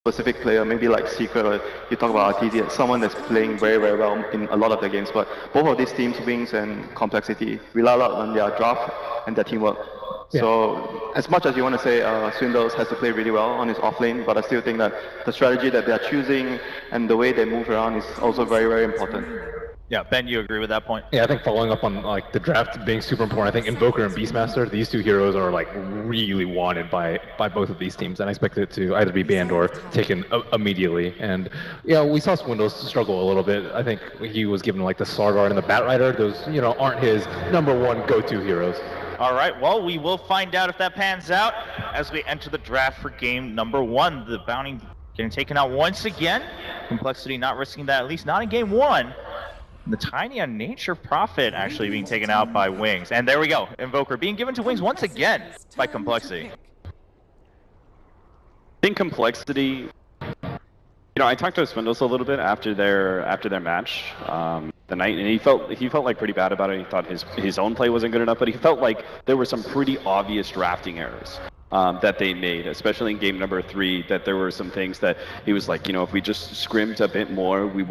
specific player, maybe like Secret, or you talk about RTZ, someone that's playing very, very well in a lot of their games. But both of these teams, Wings and Complexity, rely a lot on their draft and their teamwork. Yeah. So as much as you want to say Swindles has to play really well on his offlane, but I still think that the strategy that they're choosing and the way they move around is also very, very important. Yeah, Ben, you agree with that point? Yeah, I think following up on like the draft being super important, I think Invoker and Beastmaster, these two heroes are like really wanted by both of these teams, and I expect it to either be banned or taken immediately. And yeah, we saw Swindles struggle a little bit. I think he was given like the Sargard and the Batrider. Those aren't his #1 go-to heroes. All right, well, we will find out if that pans out as we enter the draft for game number 1. The bounty getting taken out once again. Complexity not risking that, at least not in game 1. The Tiny on Nature Prophet actually being taken out by Wings. And there we go, Invoker being given to Wings once again by Complexity. I think Complexity, I talked to Swindles a little bit after their match the night, and he felt like pretty bad about it. He thought his own play wasn't good enough, but he felt like there were some pretty obvious drafting errors that they made, especially in game number 3, that there were some things that he was like, if we just scrimped a bit more, we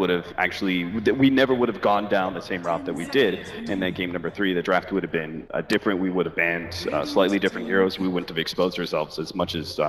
never would have gone down the same route that we did. And then game number 3, the draft would have been different. We would have banned slightly different heroes. We wouldn't have exposed ourselves as much as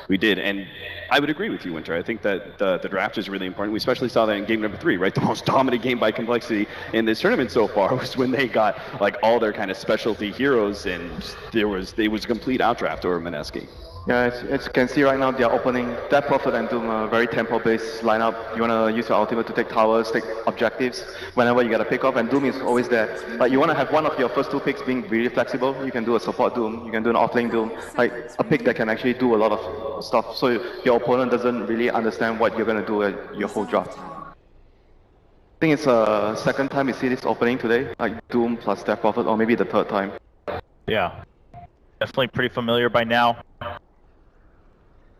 we did. And I would agree with you, Winter. I think that the draft is really important. We especially saw that in game number 3, right? The most dominant game by Complexity in this tournament so far was when they got like all their kind of specialty heroes, and it was a complete outdraft over Mineski. Yeah, as you can see right now, they are opening that Prophet and Doom, a very tempo-based lineup. You want to use your ultimate to take towers, take objectives whenever you get a pick off, and Doom is always there. But you want to have one of your first 2 picks being really flexible. You can do a support Doom, you can do an offlane Doom, like a pick that can actually do a lot of stuff, so your opponent doesn't really understand what you're going to do at your whole draft. I think it's the second time we see this opening today, like Doom plus Death Prophet, or maybe the 3rd time. Yeah, definitely pretty familiar by now.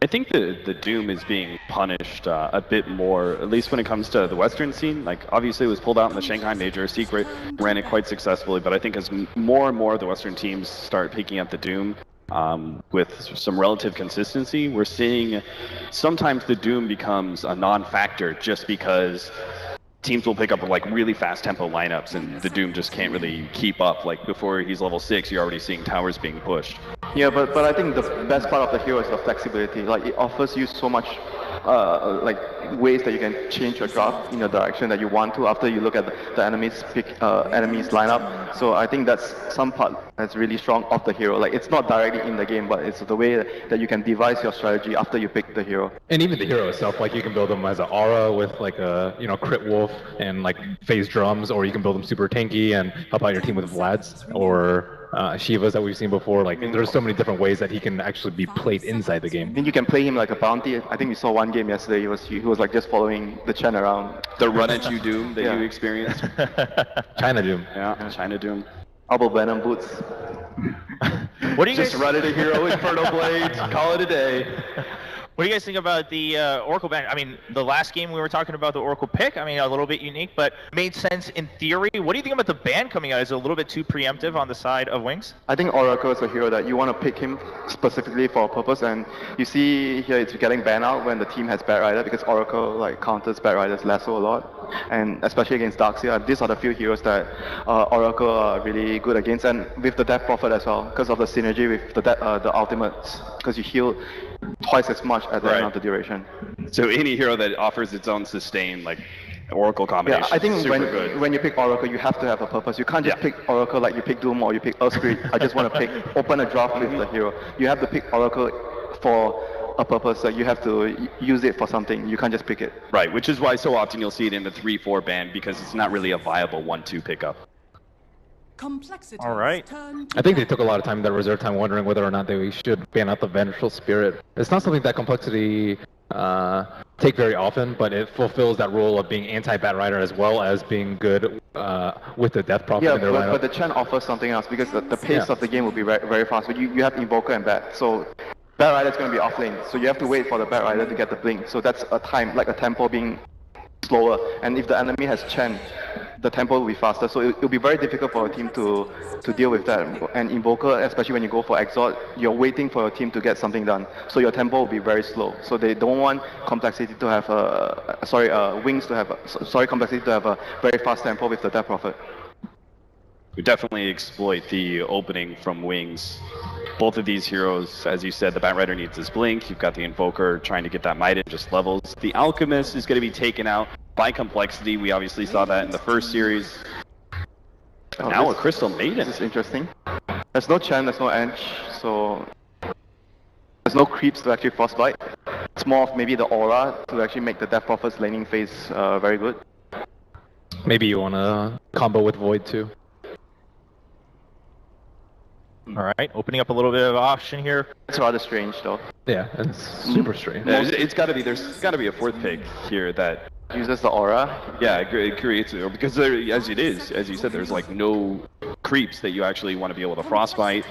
I think the Doom is being punished a bit more, at least when it comes to the Western scene. Like, obviously it was pulled out in the Shanghai Major. Secret ran it quite successfully, but I think as more and more of the Western teams start picking up the Doom with some relative consistency, we're seeing sometimes the Doom becomes a non-factor just because teams will pick up like really fast tempo lineups, and the Doom just can't really keep up. Like before he's level 6, you're already seeing towers being pushed. Yeah, but I think the best part of the hero is the flexibility. Like it offers you so much like ways that you can change your draft in the direction that you want to after you look at the enemy's lineup. So I think that's some part that's really strong of the hero. Like it's not directly in the game, but it's the way that you can devise your strategy after you pick the hero. And even the hero itself, like you can build them as an aura with like a crit wolf and like phase drums, or you can build them super tanky and help out your team with Vlads or Shivas that we've seen before. Like there's so many different ways that he can actually be played inside the game. Then you can play him like a bounty. I think we saw one game yesterday. He was like just following the Chen around. The run at you Doom that you experienced. China Doom. Yeah, China Doom. Elbow Venom boots. What do you just run at a hero, Inferno Blade, call it a day. What do you guys think about the Oracle ban? I mean, the last game we were talking about the Oracle pick, I mean, a little bit unique, but made sense in theory. What do you think about the ban coming out? Is it a little bit too preemptive on the side of Wings? I think Oracle is a hero that you want to pick him specifically for a purpose, and you see here it's getting banned out when the team has Batrider, because Oracle like counters Batrider's lasso a lot, and especially against Darkseer. These are the few heroes that Oracle are really good against, and with the Death Prophet as well, because of the synergy with the ultimates, because you heal twice as much at the end of the duration. So any hero that offers its own sustain, like Oracle combination, I think super when you pick Oracle, you have to have a purpose. You can't just pick Oracle like you pick Doom or you pick Earthscreed. I just want to open a draft with the hero. You have to pick Oracle for a purpose. Like you have to use it for something. You can't just pick it. Right, which is why so often you'll see it in the 3-4 ban, because it's not really a viable 1-2 pickup. All right. I think they took a lot of time in that reserve time wondering whether or not they should ban out the Vengeful Spirit. It's not something that Complexity take very often, but it fulfills that role of being anti-Batrider as well as being good with the Death Prophet in their lineup. But the Chen offers something else, because the pace of the game will be very, very fast. But you have Invoker and Bat, so Batrider is going to be off lane, so you have to wait for the Batrider to get the blink. So that's a time, like a tempo being slower. And if the enemy has Chen, the tempo will be faster. So it'll be very difficult for a team to deal with that. And Invoker, especially when you go for Exort, you're waiting for your team to get something done. So your tempo will be very slow. So they don't want complexity to have Wings to have complexity to have a very fast tempo with the Death Prophet. We definitely exploit the opening from Wings. Both of these heroes, as you said, the Batrider needs his Blink. You've got the Invoker trying to get that Might in just levels. The Alchemist is going to be taken out by Complexity. We obviously saw that in the first series. But now a Crystal Maiden. This is interesting. There's no Chen, there's no Ench, so there's no creeps to actually Frostbite. It's more of maybe the aura to actually make the Death Prophet's laning phase very good. Maybe you want to combo with Void too. All right, opening up a little bit of option here. It's rather strange though. Yeah, it's super strange. Yeah, there's got to be a fourth pick here that Uses the aura. Yeah, it creates it because there, as you said, there's like no creeps that you actually want to be able to frostbite.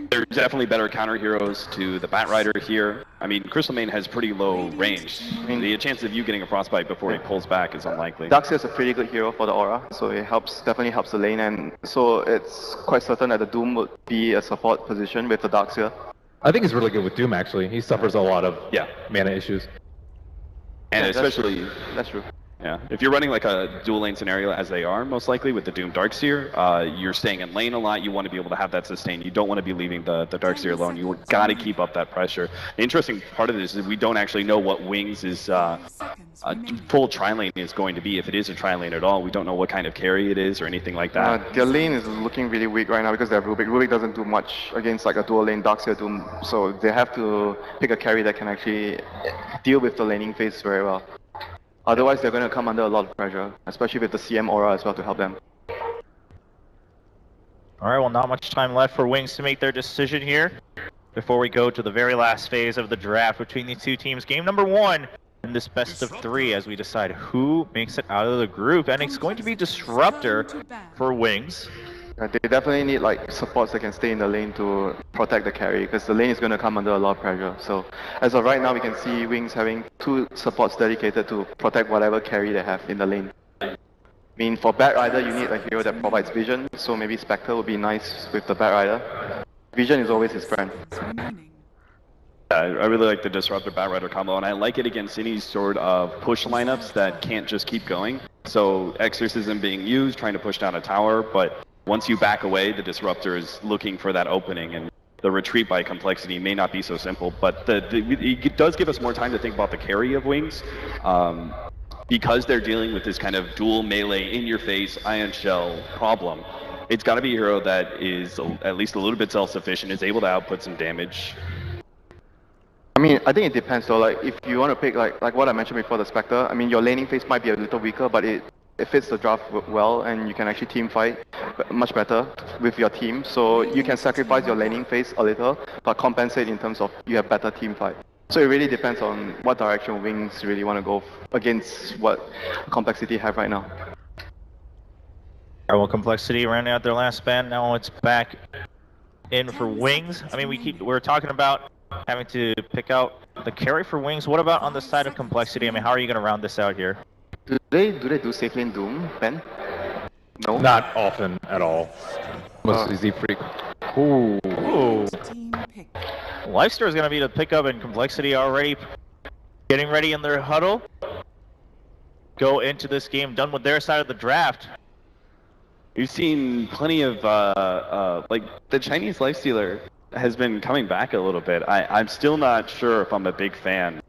There's definitely better counter heroes to the Batrider here. I mean, Crystal Main has pretty low range. The chance of you getting a frostbite before he pulls back is unlikely. Darkseer is a pretty good hero for the aura, so it definitely helps the lane, and so it's quite certain that the Doom would be a support position with the Darkseer. I think he's really good with Doom actually. He suffers a lot of mana issues. And Yeah, especially, that's true. yeah, if you're running like a dual lane scenario as they are, most likely with the Doom Darkseer, you're staying in lane a lot. You want to be able to have that sustain. You don't want to be leaving the Darkseer alone. You got to keep up that pressure. The interesting part of this is we don't actually know what Wings is full tri-lane is going to be. If it is a tri-lane at all, we don't know what kind of carry it is or anything like that. Their lane is looking really weak right now because they have Rubik. Rubik doesn't do much against like a dual lane Darkseer Doom, so they have to pick a carry that can actually deal with the laning phase very well. Otherwise, they're going to come under a lot of pressure, especially with the CM aura as well to help them. All right, well, not much time left for Wings to make their decision here before we go to the very last phase of the draft between these two teams. Game number 1 in this best of 3 as we decide who makes it out of the group, and it's going to be Disruptor for Wings. They definitely need like supports that can stay in the lane to protect the carry because the lane is going to come under a lot of pressure. So as of right now, we can see Wings having 2 supports dedicated to protect whatever carry they have in the lane. I mean, for Batrider, you need a hero that provides vision, so maybe Spectre would be nice with the Batrider. Vision is always his friend. I really like the Disruptor Batrider combo, and I like it against any sort of push lineups that can't just keep going. So Exorcism being used, trying to push down a tower, but once you back away, the Disruptor is looking for that opening, and the retreat by Complexity may not be so simple, but it does give us more time to think about the carry of Wings, because they're dealing with this kind of dual melee, in-your-face, Ion Shell problem. It's got to be a hero that is at least a little bit self-sufficient, is able to output some damage. I mean, I think it depends though, like if you want to pick like what I mentioned before, the Spectre, I mean your laning phase might be a little weaker, but it fits the draft well, and you can actually team fight much better with your team. So you can sacrifice your laning phase a little, but compensate in terms of you have better team fight. So it really depends on what direction Wings really want to go against what Complexity have right now. Alright, well, Complexity rounding out their last span. Now it's back in for Wings. I mean, we're talking about having to pick out the carry for Wings. What about on the side of Complexity? I mean, how are you going to round this out here? Do they do safe lane Doom, Ben? No? Not often at all. Mostly Z Freak. Ooh. Lifesteal is going to be the pickup, and Complexity already getting ready in their huddle. Go into this game done with their side of the draft. We've seen plenty of, like, the Chinese Lifestealer has been coming back a little bit. I'm still not sure if I'm a big fan.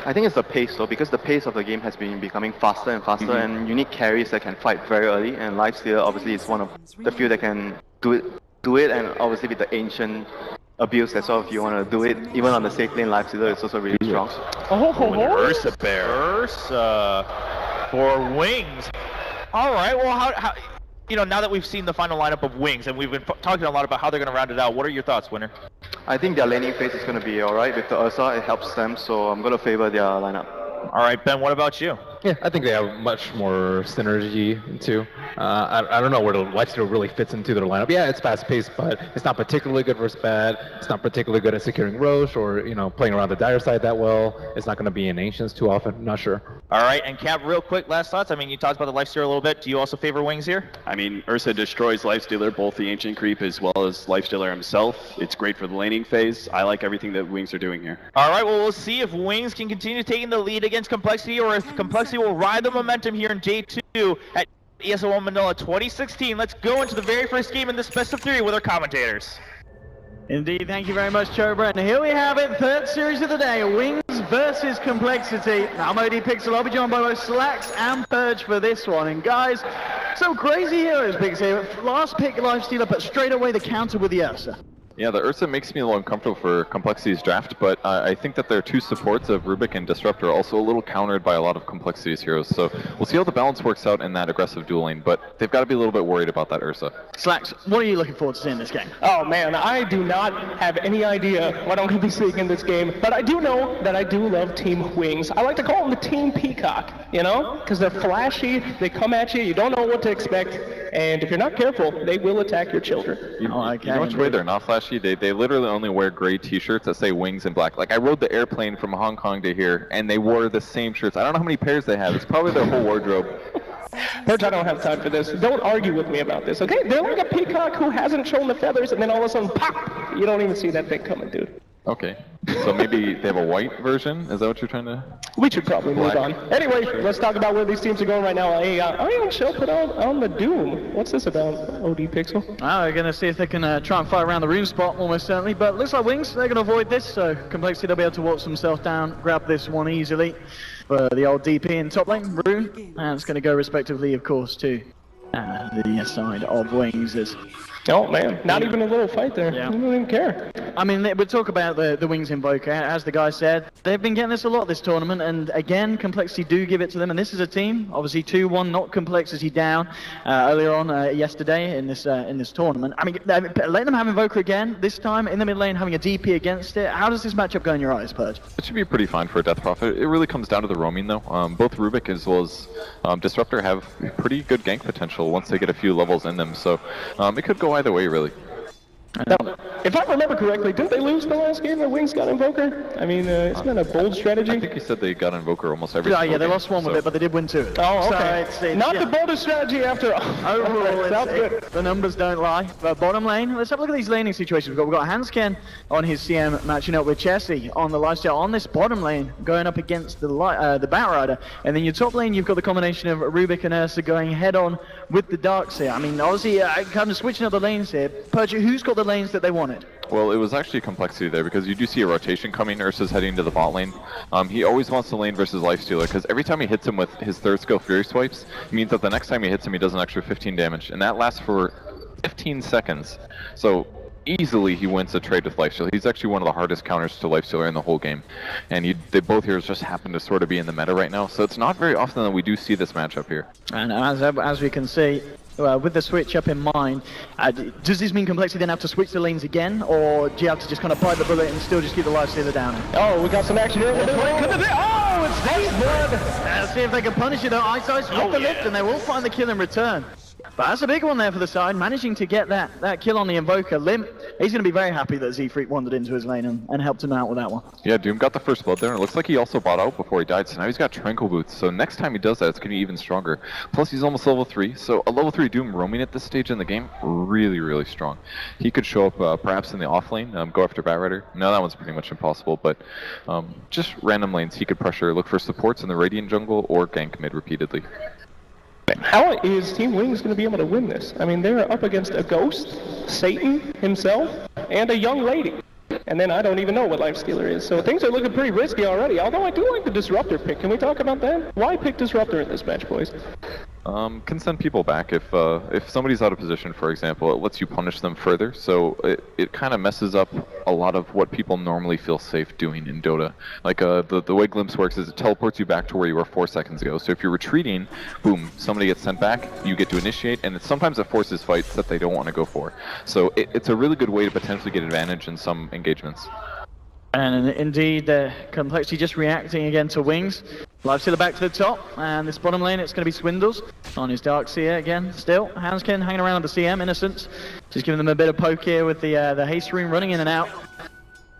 I think it's the pace though, because the pace of the game has been becoming faster and faster, and you need carries that can fight very early, and Lifestealer obviously is one of the few that can do it, and obviously with the ancient abuse as well, if you want to do it, even on the safe lane, Lifestealer is also really strong. Ursa Bear. Ursa for Wings. Alright, well how you know, now that we've seen the final lineup of Wings, and we've been talking a lot about how they're going to round it out, what are your thoughts, Winner? I think their laning phase is going to be alright with the Ursa. It helps them, so I'm going to favor their lineup. Alright, Ben, what about you? Yeah, I think they have much more synergy too. I don't know where the Lifesteal really fits into their lineup. Yeah, it's fast-paced, but it's not particularly good versus bad. It's not particularly good at securing Roche or playing around the dire side that well. It's not going to be in Ancients too often. I'm not sure. All right, and Cap, real quick, last thoughts. I mean, you talked about the Lifestealer a little bit. Do you also favor Wings here? I mean, Ursa destroys Lifestealer, both the Ancient Creep as well as Lifestealer himself. It's great for the laning phase. I like everything that Wings are doing here. All right, well, we'll see if Wings can continue taking the lead against Complexity, or if Complexity will ride the momentum here in J2 at ESL Manila 2016. Let's go into the very first game in this best of 3 with our commentators. Indeed, thank you very much, Chobra. And here we have it, third series of the day, Wings versus Complexity. I'm OD Pixel, I'll be joined by both Slacks and Purge for this one. And guys, some crazy heroes picks here. Last pick, Lifestealer, but straight away the counter with the Ursa. Yeah, the Ursa makes me a little uncomfortable for Complexity's draft, but I think that their two supports of Rubik and Disruptor are also a little countered by a lot of Complexity's heroes, so we'll see how the balance works out in that aggressive dueling, but they've got to be a little bit worried about that Ursa. Slacks, what are you looking forward to seeing in this game? Oh man, I do not have any idea what I'm going to be seeing in this game, but I do know that I do love Team Wings. I like to call them the Team Peacock, because they're flashy, they come at you, you don't know what to expect, and if you're not careful, they will attack your children. You know which way they're not flashy? They literally only wear gray t-shirts that say Wings in black. Like, I rode the airplane from Hong Kong to here, and they wore the same shirts. I don't know how many pairs they have. It's probably their whole wardrobe. Purge, I don't have time for this. Don't argue with me about this, okay? They're like a peacock who hasn't shown the feathers, and then all of a sudden, pop! You don't even see that thing coming, dude. Okay. So maybe they have a white version? Is that what you're trying to... We should probably move on. Anyway, let's talk about where these teams are going right now. Iron Shell put on the Doom. What's this about, OD Pixel? We're going to see if they can try and fight around the rune spot, almost certainly. But looks like Wings, they're going to avoid this, so Complexity, they'll be able to walk themselves down, grab this one easily. For the old DP in top lane, Rune, and it's going to go respectively, of course, to the side of Wings. Oh man, not even a little fight there. Yeah. I don't even care. I mean, we'll talk about the Wings Invoker. As the guy said, they've been getting this a lot this tournament, and again, Complexity do give it to them, and this is a team, obviously 2-1, not Complexity down earlier on yesterday in this tournament. I mean, letting them have Invoker again, this time in the mid lane, having a DP against it. How does this matchup go in your eyes, Purge? It should be pretty fine for a Death Prophet. It really comes down to the roaming, though. Both Rubik as well as Disruptor have pretty good gank potential once they get a few levels in them, so it could go either way, really. Now, if I remember correctly, didn't they lose the last game that Wings got Invoker? I mean, isn't that a bold strategy? I think you said they got Invoker almost every Yeah, they lost one with it, but they did win 2. Oh, okay. So it's not the boldest strategy after all. Overall, Sounds good. the numbers don't lie. But bottom lane, let's have a look at these laning situations. We've got Hansken on his CM matching up with Chessie on the Lifesteal on this bottom lane, going up against the Batrider. And then your top lane, you've got the combination of Rubik and Ursa going head on with the Darkseer. I mean, obviously, kind of switching up the lanes here. Purge, who's got the lanes that they wanted? Well, it was actually Complexity there because you do see a rotation coming. Ursa's heading to the bot lane. He always wants to lane versus Lifestealer because every time he hits him with his third skill Fury Swipes, it means that the next time he hits him, he does an extra 15 damage, and that lasts for 15 seconds. So easily he wins a trade with Lifestealer. He's actually one of the hardest counters to Lifestealer in the whole game, and they both heroes just happen to sort of be in the meta right now. So it's not very often that we do see this matchup here. And as we can see, with the switch up in mind, does this mean Complexity then have to switch the lanes again, or do you have to just kind of bite the bullet and still just keep the Lifestealer down? Oh, we got some action here. Oh, it's Dave's blood! Let's see if they can punish it though. Ice with the lift, and they will find the kill in return. But that's a big one there for the side, managing to get that kill on the Invoker. Limp, he's going to be very happy that Z-Freak wandered into his lane and helped him out with that one. Yeah, Doom got the first blood there, and it looks like he also bought out before he died, so now he's got Tranquil Boots. So next time he does that, it's going to be even stronger. Plus, he's almost level 3, so a level 3 Doom roaming at this stage in the game, really, really strong. He could show up perhaps in the off lane, go after Batrider. No, that one's pretty much impossible, but just random lanes he could pressure, look for supports in the Radiant jungle, or gank mid repeatedly. How is Team Wings going to be able to win this? I mean, they're up against a ghost, Satan himself, and a young lady. And then I don't even know what Lifestealer is. So things are looking pretty risky already, although I do like the Disruptor pick. Can we talk about that? Why pick Disruptor in this match, boys? Can send people back. If somebody's out of position, for example, it lets you punish them further, so it kind of messes up a lot of what people normally feel safe doing in Dota. Like, the way Glimpse works is it teleports you back to where you were 4 seconds ago. So if you're retreating, boom, somebody gets sent back, you get to initiate, and sometimes it forces fights that they don't want to go for. So it's a really good way to potentially get advantage in some engagements. And indeed, Complexity just reacting again to Wings. Lifestealer back to the top, and this bottom lane, it's going to be Swindles on his Darkseer again. Still, Hanskin hanging around with the CM, Innocence. Just giving them a bit of poke here with the haste rune running in and out.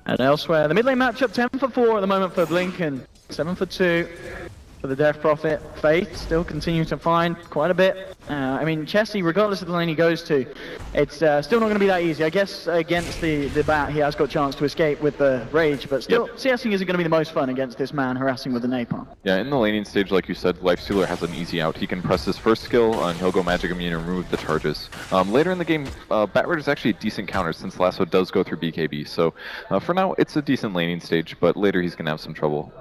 And elsewhere, the mid lane matchup 10 for 4 at the moment for Blink, and 7 for 2 for the Death Prophet. Faith still continuing to find quite a bit. I mean, Chessie, regardless of the lane he goes to, it's still not going to be that easy. I guess against the bat, he has got a chance to escape with the Rage, but still, CSing isn't going to be the most fun against this man harassing with the Napalm. Yeah, in the laning stage, like you said, Lifestealer has an easy out. He can press his first skill, and he'll go Magic Immune and remove the charges. Later in the game, Bat Rider is actually a decent counter since Lasso does go through BKB, so for now, it's a decent laning stage, but later he's going to have some trouble.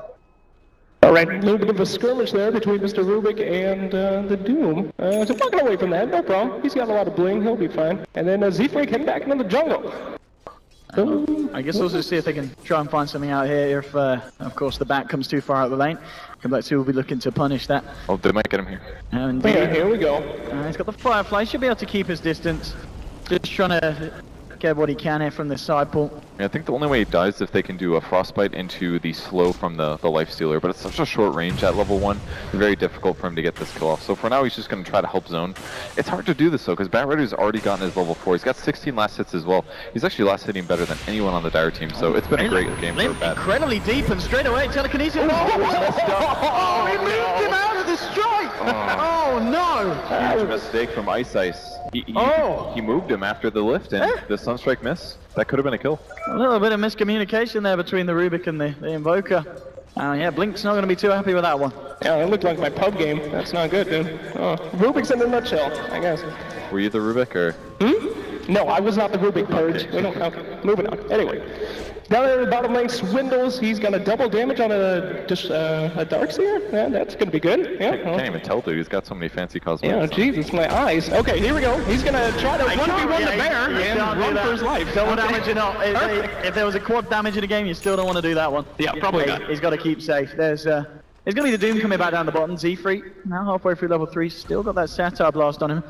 Alright, a little bit of a skirmish there between Mr. Rubik and the Doom. So walking away from that, no problem. He's got a lot of bling, he'll be fine. And then Z-Freak heading back into the jungle. I guess we'll just see if they can try and find something out here if, of course, the bat comes too far out of the lane. Comblex will be looking to punish that. Oh, they might get him here. And yeah, here we go. He's got the Firefly, should be able to keep his distance. Just trying to get what he can here from this side pull. Yeah, I think the only way he dies is if they can do a Frostbite into the slow from the Lifestealer, but it's such a short range at level 1, it's very difficult for him to get this kill off. So for now, he's just going to try to help zone. It's hard to do this though, because Bat Rider's already gotten his level 4. He's got 16 last hits as well. He's actually last hitting better than anyone on the Dire team, so it's been a great game for Bat. Incredibly deep and straight away, telekinesis. Oh, he moved him out of the strike! Oh no! Huge mistake from Ice. He moved him after the lift, and the Sunstrike miss. That could have been a kill. A little bit of miscommunication there between the Rubik and the Invoker. Yeah, Blink's not going to be too happy with that one. Yeah, it looked like my pub game. That's not good, dude. Oh, Rubik's in a nutshell, I guess. Were you the Rubik, or? No, I was not the Rubik Purge. We don't, okay, moving on. Anyway. Down there in the bottom lane, Swindles, he's got a double damage on a Darkseer? Yeah, that's gonna be good. Yeah. I can't even tell, dude. He's got so many fancy cosmetics. Yeah, Jesus, my eyes. Okay, here we go. He's gonna try to 1v1 the bear and run for his life. Double damage or not. If there was a quad damage in the game, you still don't want to do that one. Yeah, probably not. He's got to keep safe. There's gonna be the Doom coming back down the bottom. Z-Freak, now halfway through level 3, still got that Satire Blast on him.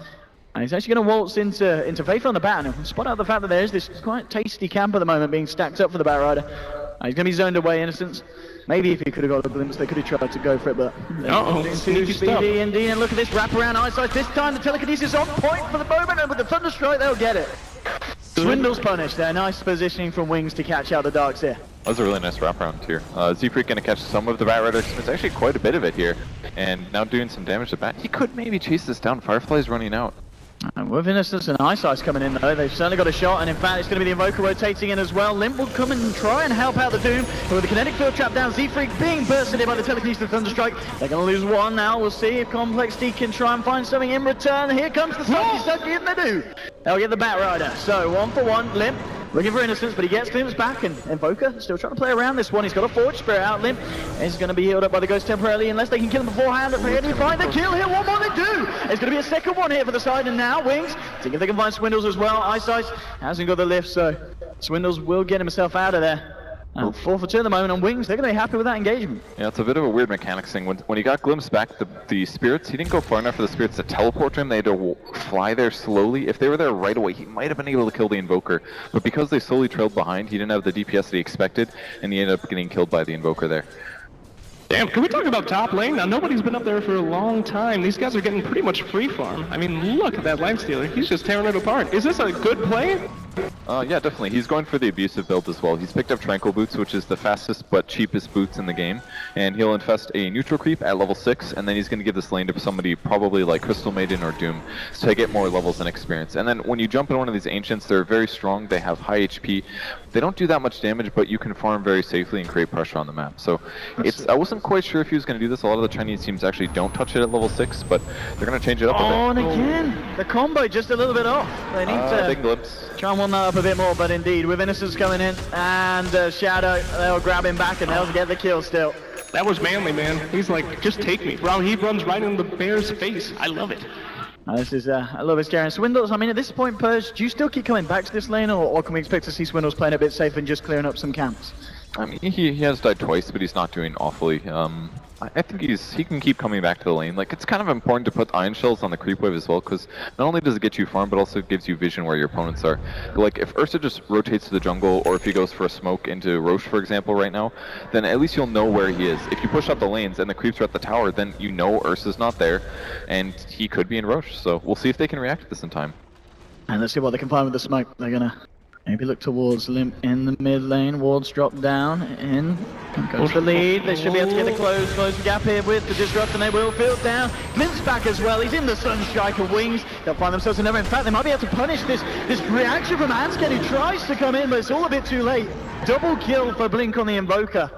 And he's actually going to waltz into Faith on the bat and spot out the fact that there is this quite tasty camp at the moment being stacked up for the Bat Rider. He's going to be zoned away, Innocence. Maybe if he could have got a glimpse, they could have tried to go for it, but... Sneaky stuff. Indeed, and look at this wraparound Ice Ice. This time the telekinesis on point for the moment, and with the Thunderstrike, they'll get it. Swindles punished there. Nice positioning from Wings to catch out the Darkseer. That was a really nice wraparound here. Z-Freak going to catch some of the Bat Rider. It's actually quite a bit of it here. And now doing some damage to Bat. He could maybe chase this down. Firefly's running out. With Innocence and Ice Ice coming in though, they've certainly got a shot, and in fact it's going to be the Invoker rotating in as well. Limp will come and try and help out the Doom, but with the kinetic field trap down, Z-Freak being bursted in by the telekinesis Thunderstrike. They're going to lose one now. We'll see if Complexity can try and find something in return. Here comes the Sucky, and they do. They'll get the Bat Rider. So 1 for 1, Limp looking for Innocence, but he gets Glimpse back, and Invoker still trying to play around this one. He's got a Forge Spirit out. Limp is going to be healed up by the Ghost temporarily, unless they can kill him beforehand. But they find the kill here. One more they do. It's going to be a second one here for the side, and now Wings, seeing if they can find Swindles as well. Ice Ice hasn't got the lift, so Swindles will get himself out of there. 4 for 2 at the moment on Wings. They're going to be happy with that engagement. Yeah, it's a bit of a weird mechanics thing. When he got Glimpse back, the Spirits, he didn't go far enough for the Spirits to teleport to him. They had to fly there slowly. If they were there right away, he might have been able to kill the Invoker. But because they slowly trailed behind, he didn't have the DPS that he expected, and he ended up getting killed by the Invoker there. Damn, can we talk about top lane? Now, nobody's been up there for a long time. These guys are getting pretty much free farm. I mean, look at that Lifestealer. He's just tearing it apart. Is this a good play? Yeah, definitely. He's going for the abusive build as well. He's picked up Tranquil Boots, which is the fastest but cheapest boots in the game. And he'll infest a neutral creep at level 6, and then he's going to give this lane to somebody probably like Crystal Maiden or Doom to get more levels and experience. And then when you jump in one of these Ancients, they're very strong, they have high HP. They don't do that much damage, but you can farm very safely and create pressure on the map. So I wasn't quite sure if he was going to do this. A lot of the Chinese teams actually don't touch it at level 6, but they're going to change it up a bit. And again, the combo just a little bit off. They need to big glimpse. Try and warm that up a bit more, but indeed, with Innocence coming in, and Shadow, they'll grab him back and they'll get the kill still. That was manly, man. He's like, just take me. Bro, he runs right in the bear's face. I love it. This is a little bit scary. And Swindles, I mean, at this point, Purge, do you still keep coming back to this lane, or can we expect to see Swindles playing a bit safe and just clearing up some camps? I mean, he has died twice, but he's not doing awfully. I think he can keep coming back to the lane. Like, it's kind of important to put ion shells on the creep wave as well, because not only does it get you farm, but also gives you vision where your opponents are. Like, if Ursa just rotates to the jungle, or if he goes for a smoke into Roche, for example, right now, then at least you'll know where he is. If you push out the lanes and the creeps are at the tower, then you know Ursa's not there, and he could be in Roche. So we'll see if they can react to this in time. And let's see what they can find with the smoke. They're gonna maybe look towards Limp in the mid lane. Wards drop down in. Goes the lead. They should be able to get the close the gap here with the disrupt, and they will field down. Limp's back as well. He's in the Sunstriker wings. They'll find themselves another. In fact, they might be able to punish this reaction from Hansken, who tries to come in, but it's all a bit too late. Double kill for Blink on the Invoker.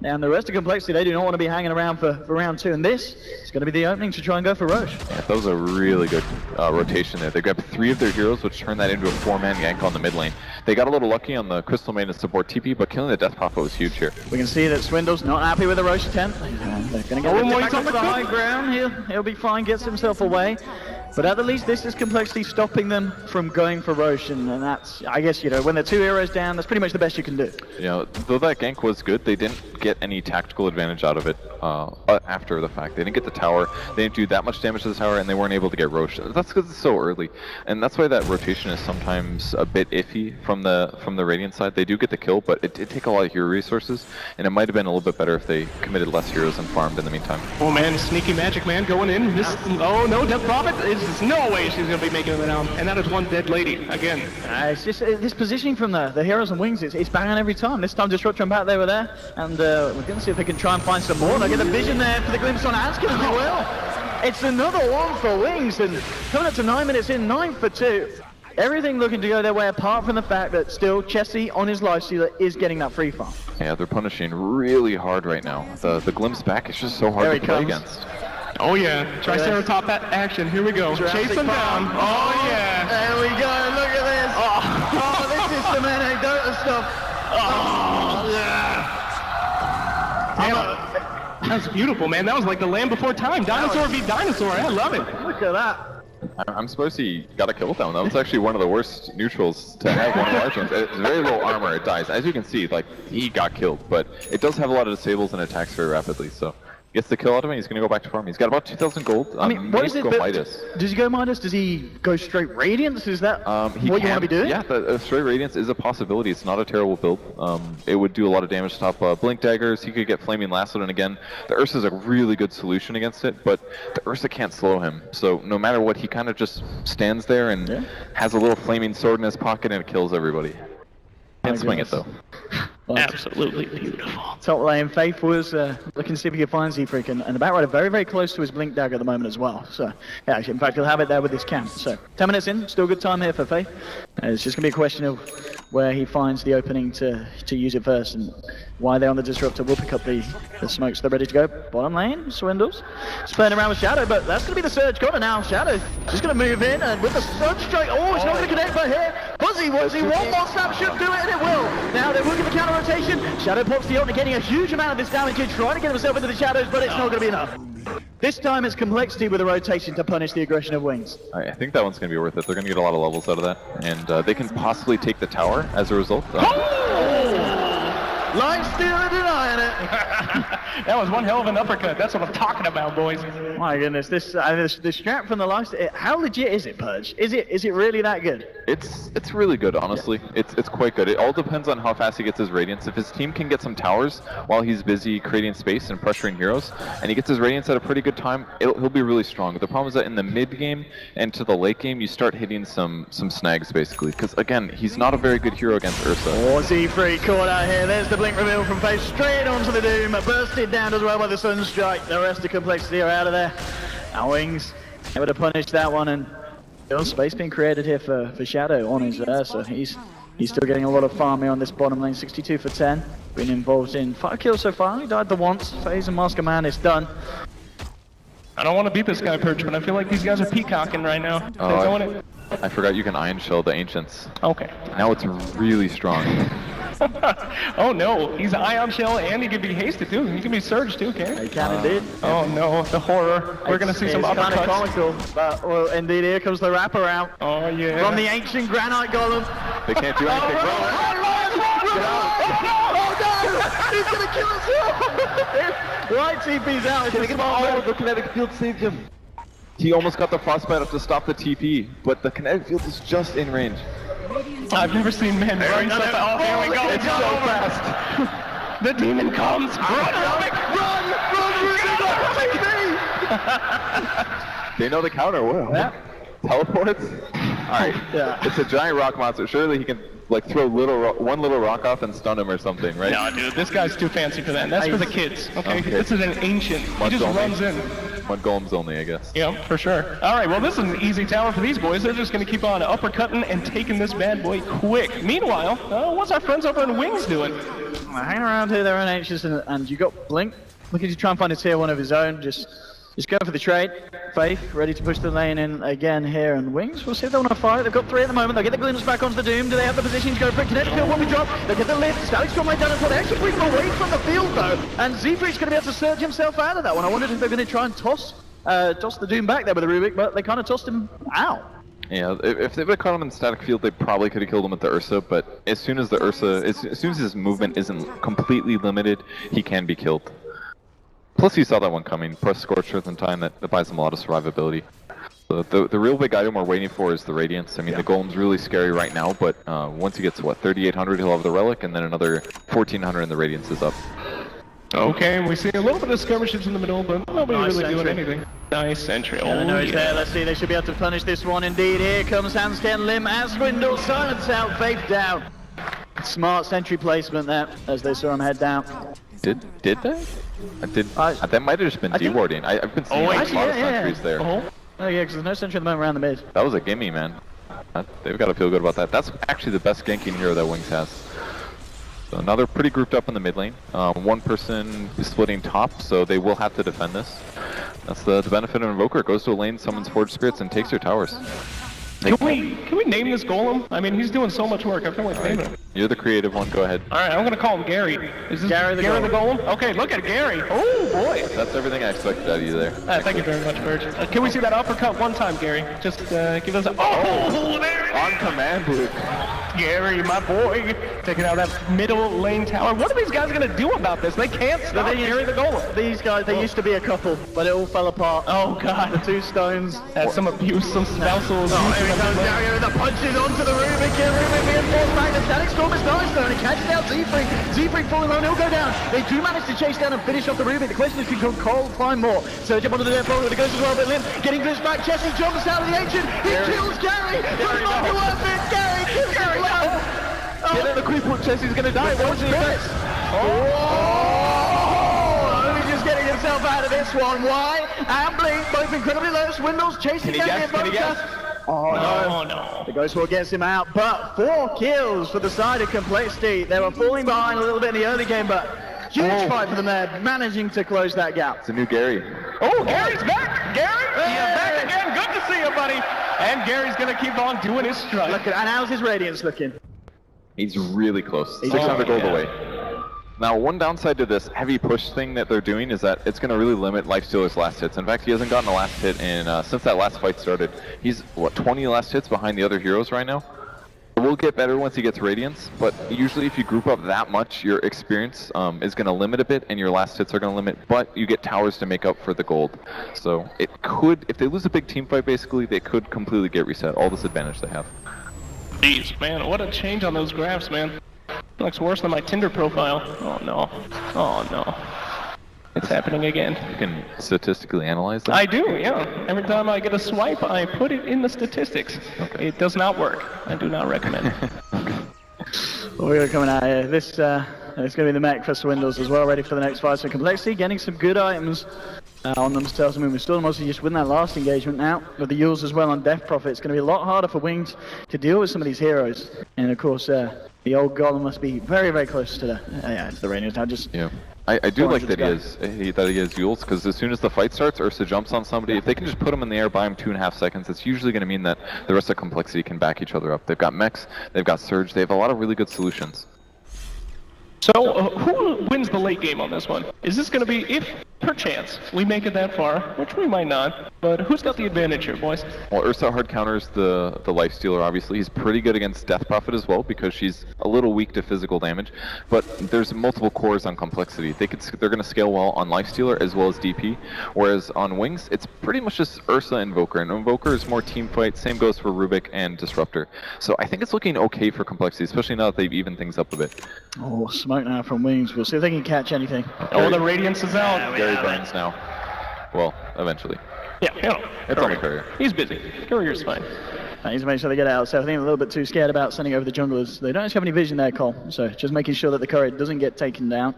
And the rest of Complexity, they do not want to be hanging around for round 2. And this is going to be the opening to try and go for Roche. Yeah, that was a really good rotation there. They grabbed 3 of their heroes, which turned that into a 4-man gank on the mid lane. They got a little lucky on the Crystal Maiden support TP, but killing the Death Prophet was huge here. We can see that Swindle's not happy with the Roche attempt. They're going to get back up to the high ground. He'll be fine, gets himself away. But at the least, this is Complexity stopping them from going for Roche, and that's, I guess, you know, when they're 2 heroes down, that's pretty much the best you can do. You know, though that gank was good, they didn't get any tactical advantage out of it after the fact. They didn't get the tower, they didn't do that much damage to the tower, and they weren't able to get Roche. That's because it's so early, and that's why that rotation is sometimes a bit iffy from the Radiant side. They do get the kill, but it did take a lot of hero resources, and it might have been a little bit better if they committed less heroes and farmed in the meantime. Oh man, sneaky magic man going in. Oh no, Death Prophet. There's no way she's going to be making it down. And that is one dead lady, again. It's just this positioning from the heroes and wings, it's banging every time. This time Disruptor and Bat, they were there. And we're going to see if they can try and find some more. They'll get the vision there for the glimpse on Hansken, and they will. It's another one for Wings, and coming up to 9 minutes in, 9 for 2. Everything looking to go their way, apart from the fact that still Chessie on his lifestealer is getting that free farm. Yeah, they're punishing really hard right now. The glimpse back is just so hard to play against. Oh yeah, Triceratop action, here we go. Chase them down. Oh yeah. There we go, look at this. Oh, this is some anecdotal stuff. Oh, yeah. That was beautiful, man. That was like the Land Before Time. Dinosaur v Dinosaur. I love it. Look at that. I'm surprised he got a kill with that one. That was actually one of the worst neutrals to have one of the large ones. It's very low armor, it dies. As you can see, like, he got killed, but it does have a lot of disables and attacks very rapidly, so gets the kill out of him, he's going to go back to farm. He's got about 2,000 gold. I mean, what is it? Midas. Does he go Midas? Does he go straight Radiance? Is that what you want to be doing? Yeah, straight Radiance is a possibility. It's not a terrible build. It would do a lot of damage to top Blink Daggers. He could get Flaming Lasso, and again, the Ursa is a really good solution against it, but the Ursa can't slow him. So no matter what, he kind of just stands there and has a little Flaming Sword in his pocket and it kills everybody. Can't swing it though. Well, absolutely beautiful. Top lane, Faith was looking to see if he could find Z-Freak, and the Batrider very, very close to his Blink Dagger at the moment as well. So, yeah, actually, in fact, he'll have it there with his camp. So, 10 minutes in, still good time here for Faith. It's just going to be a question of where he finds the opening to use it first, and why they're on the Disruptor will pick up the smokes. They're ready to go. Bottom lane, Swindles. He's playing around with Shadow, but that's going to be the Surge Godder now. Shadow just going to move in, and with the Sunstrike, oh, it's not going to connect, but here, Buzzy, one more snap should do it, and it will. Now they're working the counter rotation. Shadow pops the ult and getting a huge amount of this damage here, trying to get himself into the shadows, but it's not going to be enough. This time it's Complexity with a rotation to punish the aggression of Wings. I think that one's going to be worth it. They're going to get a lot of levels out of that, and they can possibly take the tower as a result. Lifestealer denying it. That was one hell of an uppercut. That's what I'm talking about, boys. My goodness, this strat from the lifestealer. How legit is it, Purge? Is it really that good? It's really good, honestly. It's quite good. It all depends on how fast he gets his Radiance. If his team can get some towers while he's busy creating space and pressuring heroes, and he gets his Radiance at a pretty good time, he'll be really strong. The problem is that in the mid game and to the late game, you start hitting some snags basically. Because again, he's not a very good hero against Ursa. Oh, Z-Freak caught out here. There's the blink reveal from Face straight onto the Doom, bursted down as well by the Sunstrike. The rest of Complexity are out of there. Now Wings able to punish that one, and still space being created here for Shadow on his so he's still getting a lot of farm here on this bottom lane. 62 for 10. Been involved in 5 kills so far. He died the once. Phase and Mask of Man is done. I don't want to beat this guy, Perch, but I feel like these guys are peacocking right now. I forgot you can Iron Shell the Ancients. Okay. Now it's really strong. Oh no, he's Ion Shell and he can be hasted too. He can be surged too, okay? He can indeed. Oh no, the horror. We're gonna see some uppercuts. It's kind of comical, but well, indeed here comes the wraparound. Oh yeah. From the ancient granite golem. They can't do anything. Oh no! He's gonna kill us all! Right TP's out. It's a smart Oh, move. the kinetic field saved him. He almost got the frostbite up to stop the TP, but the kinetic field is just in range. I've never seen men run so fast. Oh, here we go. It's so fast. The demon comes. Run, Rubik! Run! They know the counter well. Yeah. Teleports? Alright. Yeah. It's a giant rock monster. Surely he can like throw one little rock off and stun him or something, right? No, dude, this guy's too fancy for that. That's for the kids, okay? This is an ancient. He just runs in. One golems only, I guess. Yeah, for sure. All right, well, this is an easy tower for these boys. They're just going to keep on uppercutting and taking this bad boy quick. Meanwhile, what's our friends over in Wings doing? Hanging around here, they're anxious, and you got Blink looking to try and find a tier 1 of his own. Just going for the trade. Faith ready to push the lane in again here, and Wings, we'll see if they want to fight. They've got 3 at the moment. They'll get the glimpse back onto the Doom. Do they have the position to go for it? Kinetic field, one we drop. They get the lift. Static Storm right down as well. They actually bring them away from the field though, and Zeefried's going to be able to surge himself out of that one. I wondered if they're going to try and toss the Doom back there with the Rubik, but they kind of tossed him out. Yeah, if they would have caught him in the static field, they probably could have killed him with the Ursa, but as soon as the Ursa, as soon as his movement isn't completely limited, he can be killed. Plus he saw that one coming, plus Scorch Earth in time, that buys him a lot of survivability. So the real big item we're waiting for is the Radiance. I mean, the Golem's really scary right now, but once he gets, what, 3,800, he'll have the Relic, and then another 1,400 and the Radiance is up. Okay, we see a little bit of skirmishes in the middle, but nobody really doing anything. Nice sentry. Yeah, I know he's there. Let's see, they should be able to punish this one indeed. Here comes Handscan Lim as Swindle, silence out, Faith down. Smart sentry placement there as they saw him head down. Did they? That might have just been dewarding. I've been seeing a lot of sentries there. Oh yeah, because there's no sentry at the moment around the mid. That was a gimme, man. They've got to feel good about that. That's actually the best ganking hero that Wings has. So now they're pretty grouped up in the mid lane. One person is splitting top, so they will have to defend this. That's the benefit of Invoker. It goes to a lane, summons Forge Spirits, and takes your towers. Can we name this Golem? I mean, he's doing so much work. I feel like naming him. You're the creative one. Go ahead. All right, I'm gonna call him Gary. Is this Gary the Golem? Okay, look at Gary. Oh boy. That's everything I expected out of you there. Thank you very much, Virg. Can we see that uppercut one time, Gary? Just give us a. Oh, there it is. On command, Luke. Gary, my boy, taking out that middle lane tower. What are these guys gonna do about this? They can't stop Gary the Golem. These guys, they used to be a couple, but it all fell apart. Oh god. The 2 stones. Had some abuse, some spousal abuse. Oh, here he comes, Gary with the punches onto the Rubik here. Rubik reinforced back. The Static Storm is nice though, and he catches out Zeefried. Zeefried falling low, he'll go down. They do manage to chase down and finish off the Rubik. The question is, can coL find more? Surge up onto the dead ball, it goes as well, but Lim getting this back. Chessie jumps out of the ancient. He kills Gary. It's not worth it. Gary kills Gary. Get in the creep hook, Chessie's gonna die. What's the effects? Only just getting himself out of this one. Why? And Blink, both incredibly low. Swindles chasing down the Invoker. Oh no. The Ghost War gets him out, but 4 kills for the side of Complexity. They were falling behind a little bit in the early game, but huge fight for them there, managing to close that gap. It's a new Gary. Oh, Gary's back! Gary, you're back again. Good to see you, buddy. And Gary's gonna keep on doing his strike. Look at, and how's his Radiance looking? He's really close. 600 gold away. Now, one downside to this heavy push thing that they're doing is that it's going to really limit Lifestealer's last hits. In fact, he hasn't gotten a last hit in since that last fight started. He's, what, 20 last hits behind the other heroes right now? It will get better once he gets Radiance, but usually if you group up that much, your experience is going to limit a bit, and your last hits are going to limit, but you get towers to make up for the gold. So it could, if they lose a big team fight, basically, they could completely get reset, all this advantage they have. Jeez, man, what a change on those graphs, man. Looks worse than my Tinder profile. Oh no. Oh no. It's happening again. You can statistically analyze that? I do, yeah. Every time I get a swipe, I put it in the statistics. Okay. It does not work. I do not recommend it. Well, we're coming out here. This it's going to be the mech for Swindles as well, ready for the next fight. So Complexity getting some good items on them to tell some movement. Still mostly just win that last engagement now with the Yules as well on Death Prophet. It's going to be a lot harder for Wings to deal with some of these heroes. And of course, the old Golem must be very, very close to the Radiance now. Just yeah. I do like that he has Yules, because as soon as the fight starts, Ursa jumps on somebody. If they can just put him in the air, buy him 2.5 seconds, it's usually going to mean that the rest of Complexity can back each other up. They've got mechs, they've got Surge, they have a lot of really good solutions. So, who wins the late game on this one? Is this going to be, if perchance, we make it that far, which we might not, but who's got the advantage here, boys? Well, Ursa hard counters the Lifestealer, obviously. He's pretty good against Death Prophet as well, because she's a little weak to physical damage. But there's multiple cores on Complexity. They're going to scale well on Lifestealer as well as DP. Whereas on Wings, it's pretty much just Ursa and Invoker. And Invoker is more team fight. Same goes for Rubik and Disruptor. So I think it's looking okay for Complexity, especially now that they've evened things up a bit. Oh, smoke now from Wings. We'll see if they can catch anything. Oh, the Radiance is out. Gary burns now. Well, eventually. Yeah, you know, It's on the courier. He's busy. Courier's fine. I need to make sure they get out, so I think they're a little bit too scared about sending over the junglers. They don't actually have any vision there, Cole, so just making sure that the courier doesn't get taken down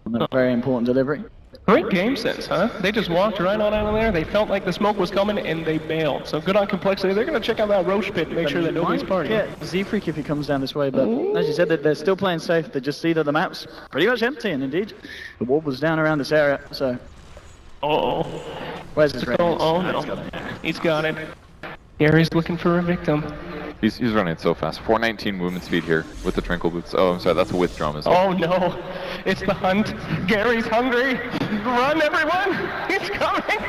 on a very important delivery. Great game sense, huh? They just walked right on out of there. They felt like the smoke was coming, and they bailed. So good on Complexity. They're going to check out that Roche pit and make sure that nobody's partying. Yeah, Z-Freak if he comes down this way, but as you said, they're still playing safe. They just see that the map's pretty much empty, and indeed, the wall was down around this area, so... Uh-oh. Where's his Radiance? Oh, no. He's got it. Gary's looking for a victim. He's running so fast. 419 movement speed here with the Tranquil Boots. Oh, I'm sorry, that's a withdraw as well. Oh, no. It's the hunt. Gary's hungry. Run, everyone. He's coming.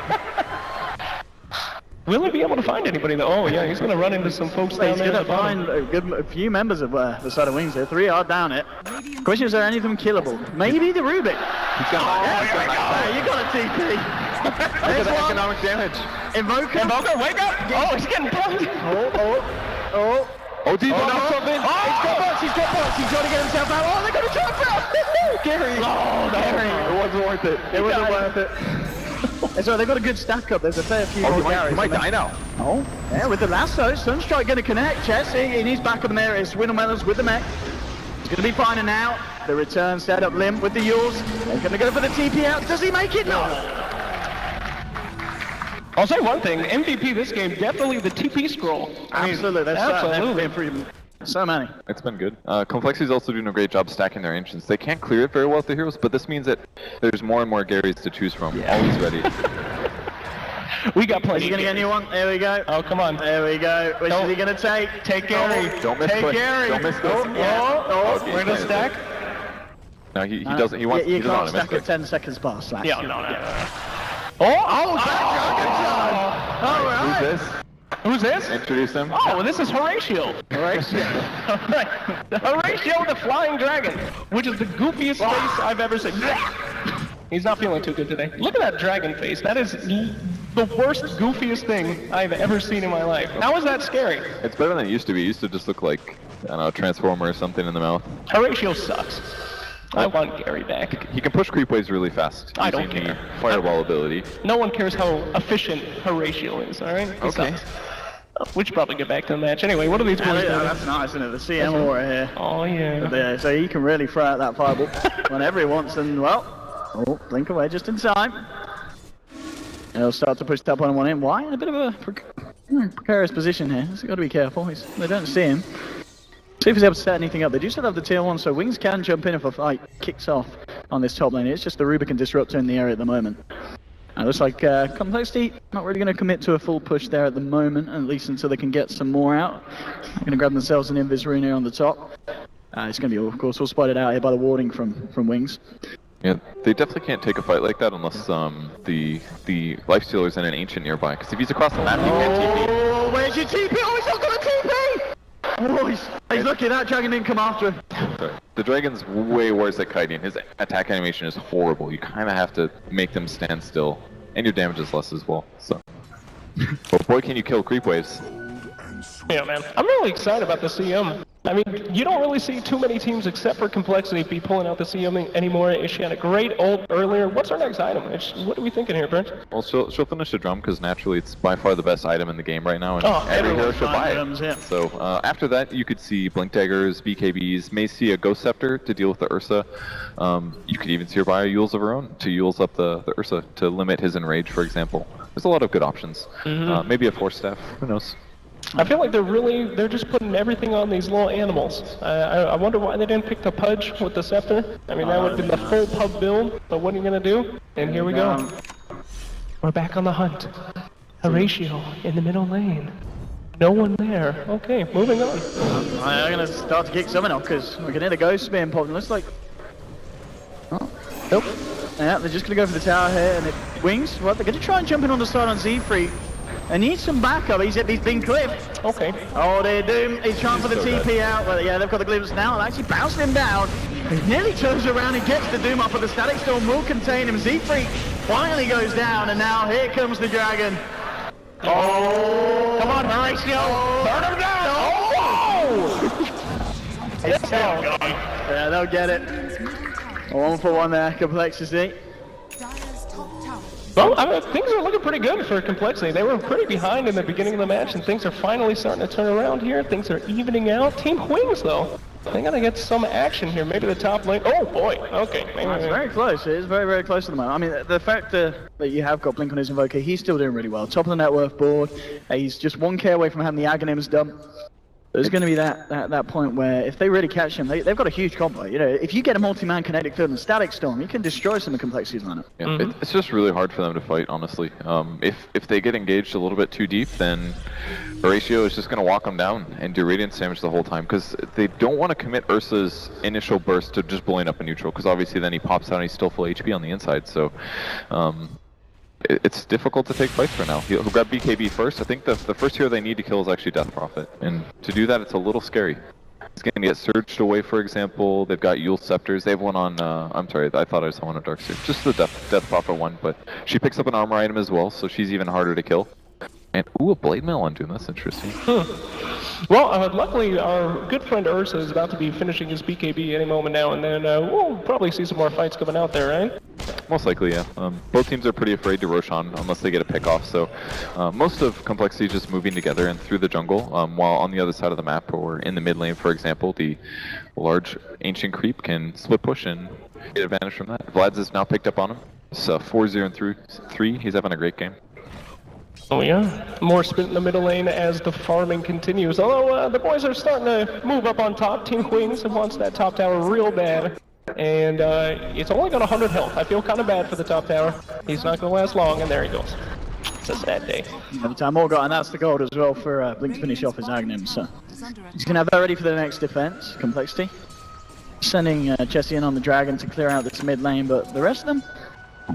Will he be able to find anybody, though? Oh, yeah, he's going to run into some folks down He's there. going to find a few members of the side of Wings here. 3 are down it. Question is, are any of them killable? Maybe the Rubik. He's got You got a TP. Look at the economic damage. Invoker, wake up! Oh, he's getting plugged! Oh, Devo knocked something. He's got bots. He's trying to get himself out. Oh, they're going to jump out. Gary. Oh, no. Gary. It wasn't worth it. It wasn't worth it. And so they've got a good stack up. There's a fair few more Garys. He might die now. Oh, yeah, with the lasso, Sunstrike going to connect. Chess in his back up there is Swindlemelons with the mech. He's going to be fine now. The return set up Limp with the Yules. They're going to go for the TP out. Does he make it? No. I'll say one thing, MVP this game, definitely the TP scroll. Absolutely, that's so many. It's been good. Complexity's also doing a great job stacking their Ancients. They can't clear it very well with the heroes, but this means that there's more and more Garys to choose from. Yeah. Always ready. We got plenty. He's going to get a new one. There we go. Oh, come on. There we go. Which is he going to take? Take Gary. Don't miss Take Gary. Don't miss this. Where to stack? No, he doesn't. He wants. You he doesn't can't want to stack miss it 10 seconds past. Like. Yeah, no. All Who's this? Who's this? Introduce him. Oh, well, this is Horatio. Horatio. Horatio the Flying Dragon, which is the goofiest face I've ever seen. He's not feeling too good today. Look at that dragon face. That is the worst, goofiest thing I've ever seen in my life. How is that scary? It's better than it used to be. It used to just look like, I don't know, a Transformer or something in the mouth. Horatio sucks. I want Gary back. He can push creep waves really fast. I don't using care. the Fireball ability. No one cares how efficient Horatio is, alright? Okay. We should probably get back to the match. Anyway, what are these boys doing? That's nice, isn't it? The CM aura here. Oh, yeah. So he can really throw out that fireball whenever he wants, and well, blink away just in time. He'll start to push top on one in. Why? In a bit of a precarious position here. He's got to be careful. They don't see him. See if he's able to set anything up. They do still have the tier 1, so Wings can jump in if a fight kicks off on this top lane. It's just the Rubik and Disruptor in the area at the moment. It looks like Complexity not really going to commit to a full push there at the moment, at least until they can get some more out. They're going to grab themselves an Invis Rune here on the top. It's going to be, of course, all spotted out here by the warding from Wings. Yeah, they definitely can't take a fight like that unless the Lifestealer's in an Ancient nearby. Because if he's across the map, he can't TP. Oh, where's your TP? Oh, he's not going to TP! Oh, he's lucky that dragon didn't come after him. Sorry. The dragon's way worse at kiting. His attack animation is horrible. You kind of have to make them stand still. And your damage is less as well, so. But boy, can you kill creep waves. Yeah, man. I'm really excited about the CM. I mean, you don't really see too many teams except for Complexity be pulling out the CM anymore. She had a great ult earlier. What's our next item? What are we thinking here, Brent? Well, she'll finish the drum because naturally it's by far the best item in the game right now, and every hero should buy it. Yeah. So after that, you could see Blink Daggers, BKBs, may see a Ghost Scepter to deal with the Ursa. You could even see her buy a Yules of her own to Yules up the Ursa to limit his Enrage, for example. There's a lot of good options. Maybe a Force Staff, who knows? I feel like they're just putting everything on these little animals. I wonder why they didn't pick the Pudge with the Scepter. I mean, that would have been the full pub build, but what are you going to do? And here we go. We're back on the hunt. Horatio in the middle lane. No one there. Okay, moving on. I'm going to start to kick someone off because we can hear the ghost being popped. It looks like... Oh, nope. Yeah, they're just going to go for the tower here, and Wings, well, they're going to try and jump in on the side on Z3. They need some backup. He's been clipped. Okay. Oh, they're doomed. He's trying for the TP out. But yeah, they've got the glimpse now. They'll actually bouncing him down. He nearly turns around and gets the Doom up, but the Static Storm will contain him. Z3 finally goes down, and now here comes the Dragon. Oh! Come on, Horatio! Burn him down! Oh! Yeah, they'll get it. 1-for-1 there, Complexity. Well, things are looking pretty good for Complexity. They were pretty behind in the beginning of the match, and things are finally starting to turn around here. Things are evening out. Team Wings, though, they gotta get some action here. Maybe the top lane. Oh boy. Okay. It's very close. It is very, very close at the moment. I mean, the fact that you have got Blink on his Invoker, he's still doing really well. Top of the net worth board. He's just 1k away from having the Aghanims done. There's going to be that point where if they really catch him, they've got a huge combo. You know, if you get a multi-man kinetic field and Static Storm, you can destroy some of Complexity's lineup. Yeah, it's just really hard for them to fight, honestly. If they get engaged a little bit too deep, then Horatio is just going to walk them down and do radiance damage the whole time, because they don't want to commit Ursa's initial burst to just blowing up a neutral, because obviously then he pops out and he's still full HP on the inside. So it's difficult to take fights right now. He'll grab BKB first. I think the first hero they need to kill is actually Death Prophet, and to do that it's a little scary. It's going to get surged away, for example. They've got Yule Scepters. They have one on, I'm sorry, I thought I saw one on Darkseer. Just the Death Prophet one, but she picks up an armor item as well, so she's even harder to kill. And, ooh, a Blade Mail on Doom, that's interesting. Well, luckily our good friend Ursa is about to be finishing his BKB any moment now, and then we'll probably see some more fights coming out there, right? Most likely, yeah. Both teams are pretty afraid to Roshan unless they get a pick off, so most of Complexity is just moving together and through the jungle, while on the other side of the map, or in the mid lane, for example, the large Ancient Creep can split push and get advantage from that. Vlad's is now picked up on him. It's 4-0 and 3. He's having a great game. Oh yeah, more sprint in the middle lane as the farming continues. Although the boys are starting to move up on top. Team Wings wants that top tower real bad. And it's only got 100 health. I feel kind of bad for the top tower. He's not going to last long, and there he goes. It's a sad day. Every time Morgot, and that's the gold as well for Blink to finish off his Aghanim. So he's going to have that ready for the next defense. Complexity. Sending Jesse in on the Dragon to clear out this mid lane, but the rest of them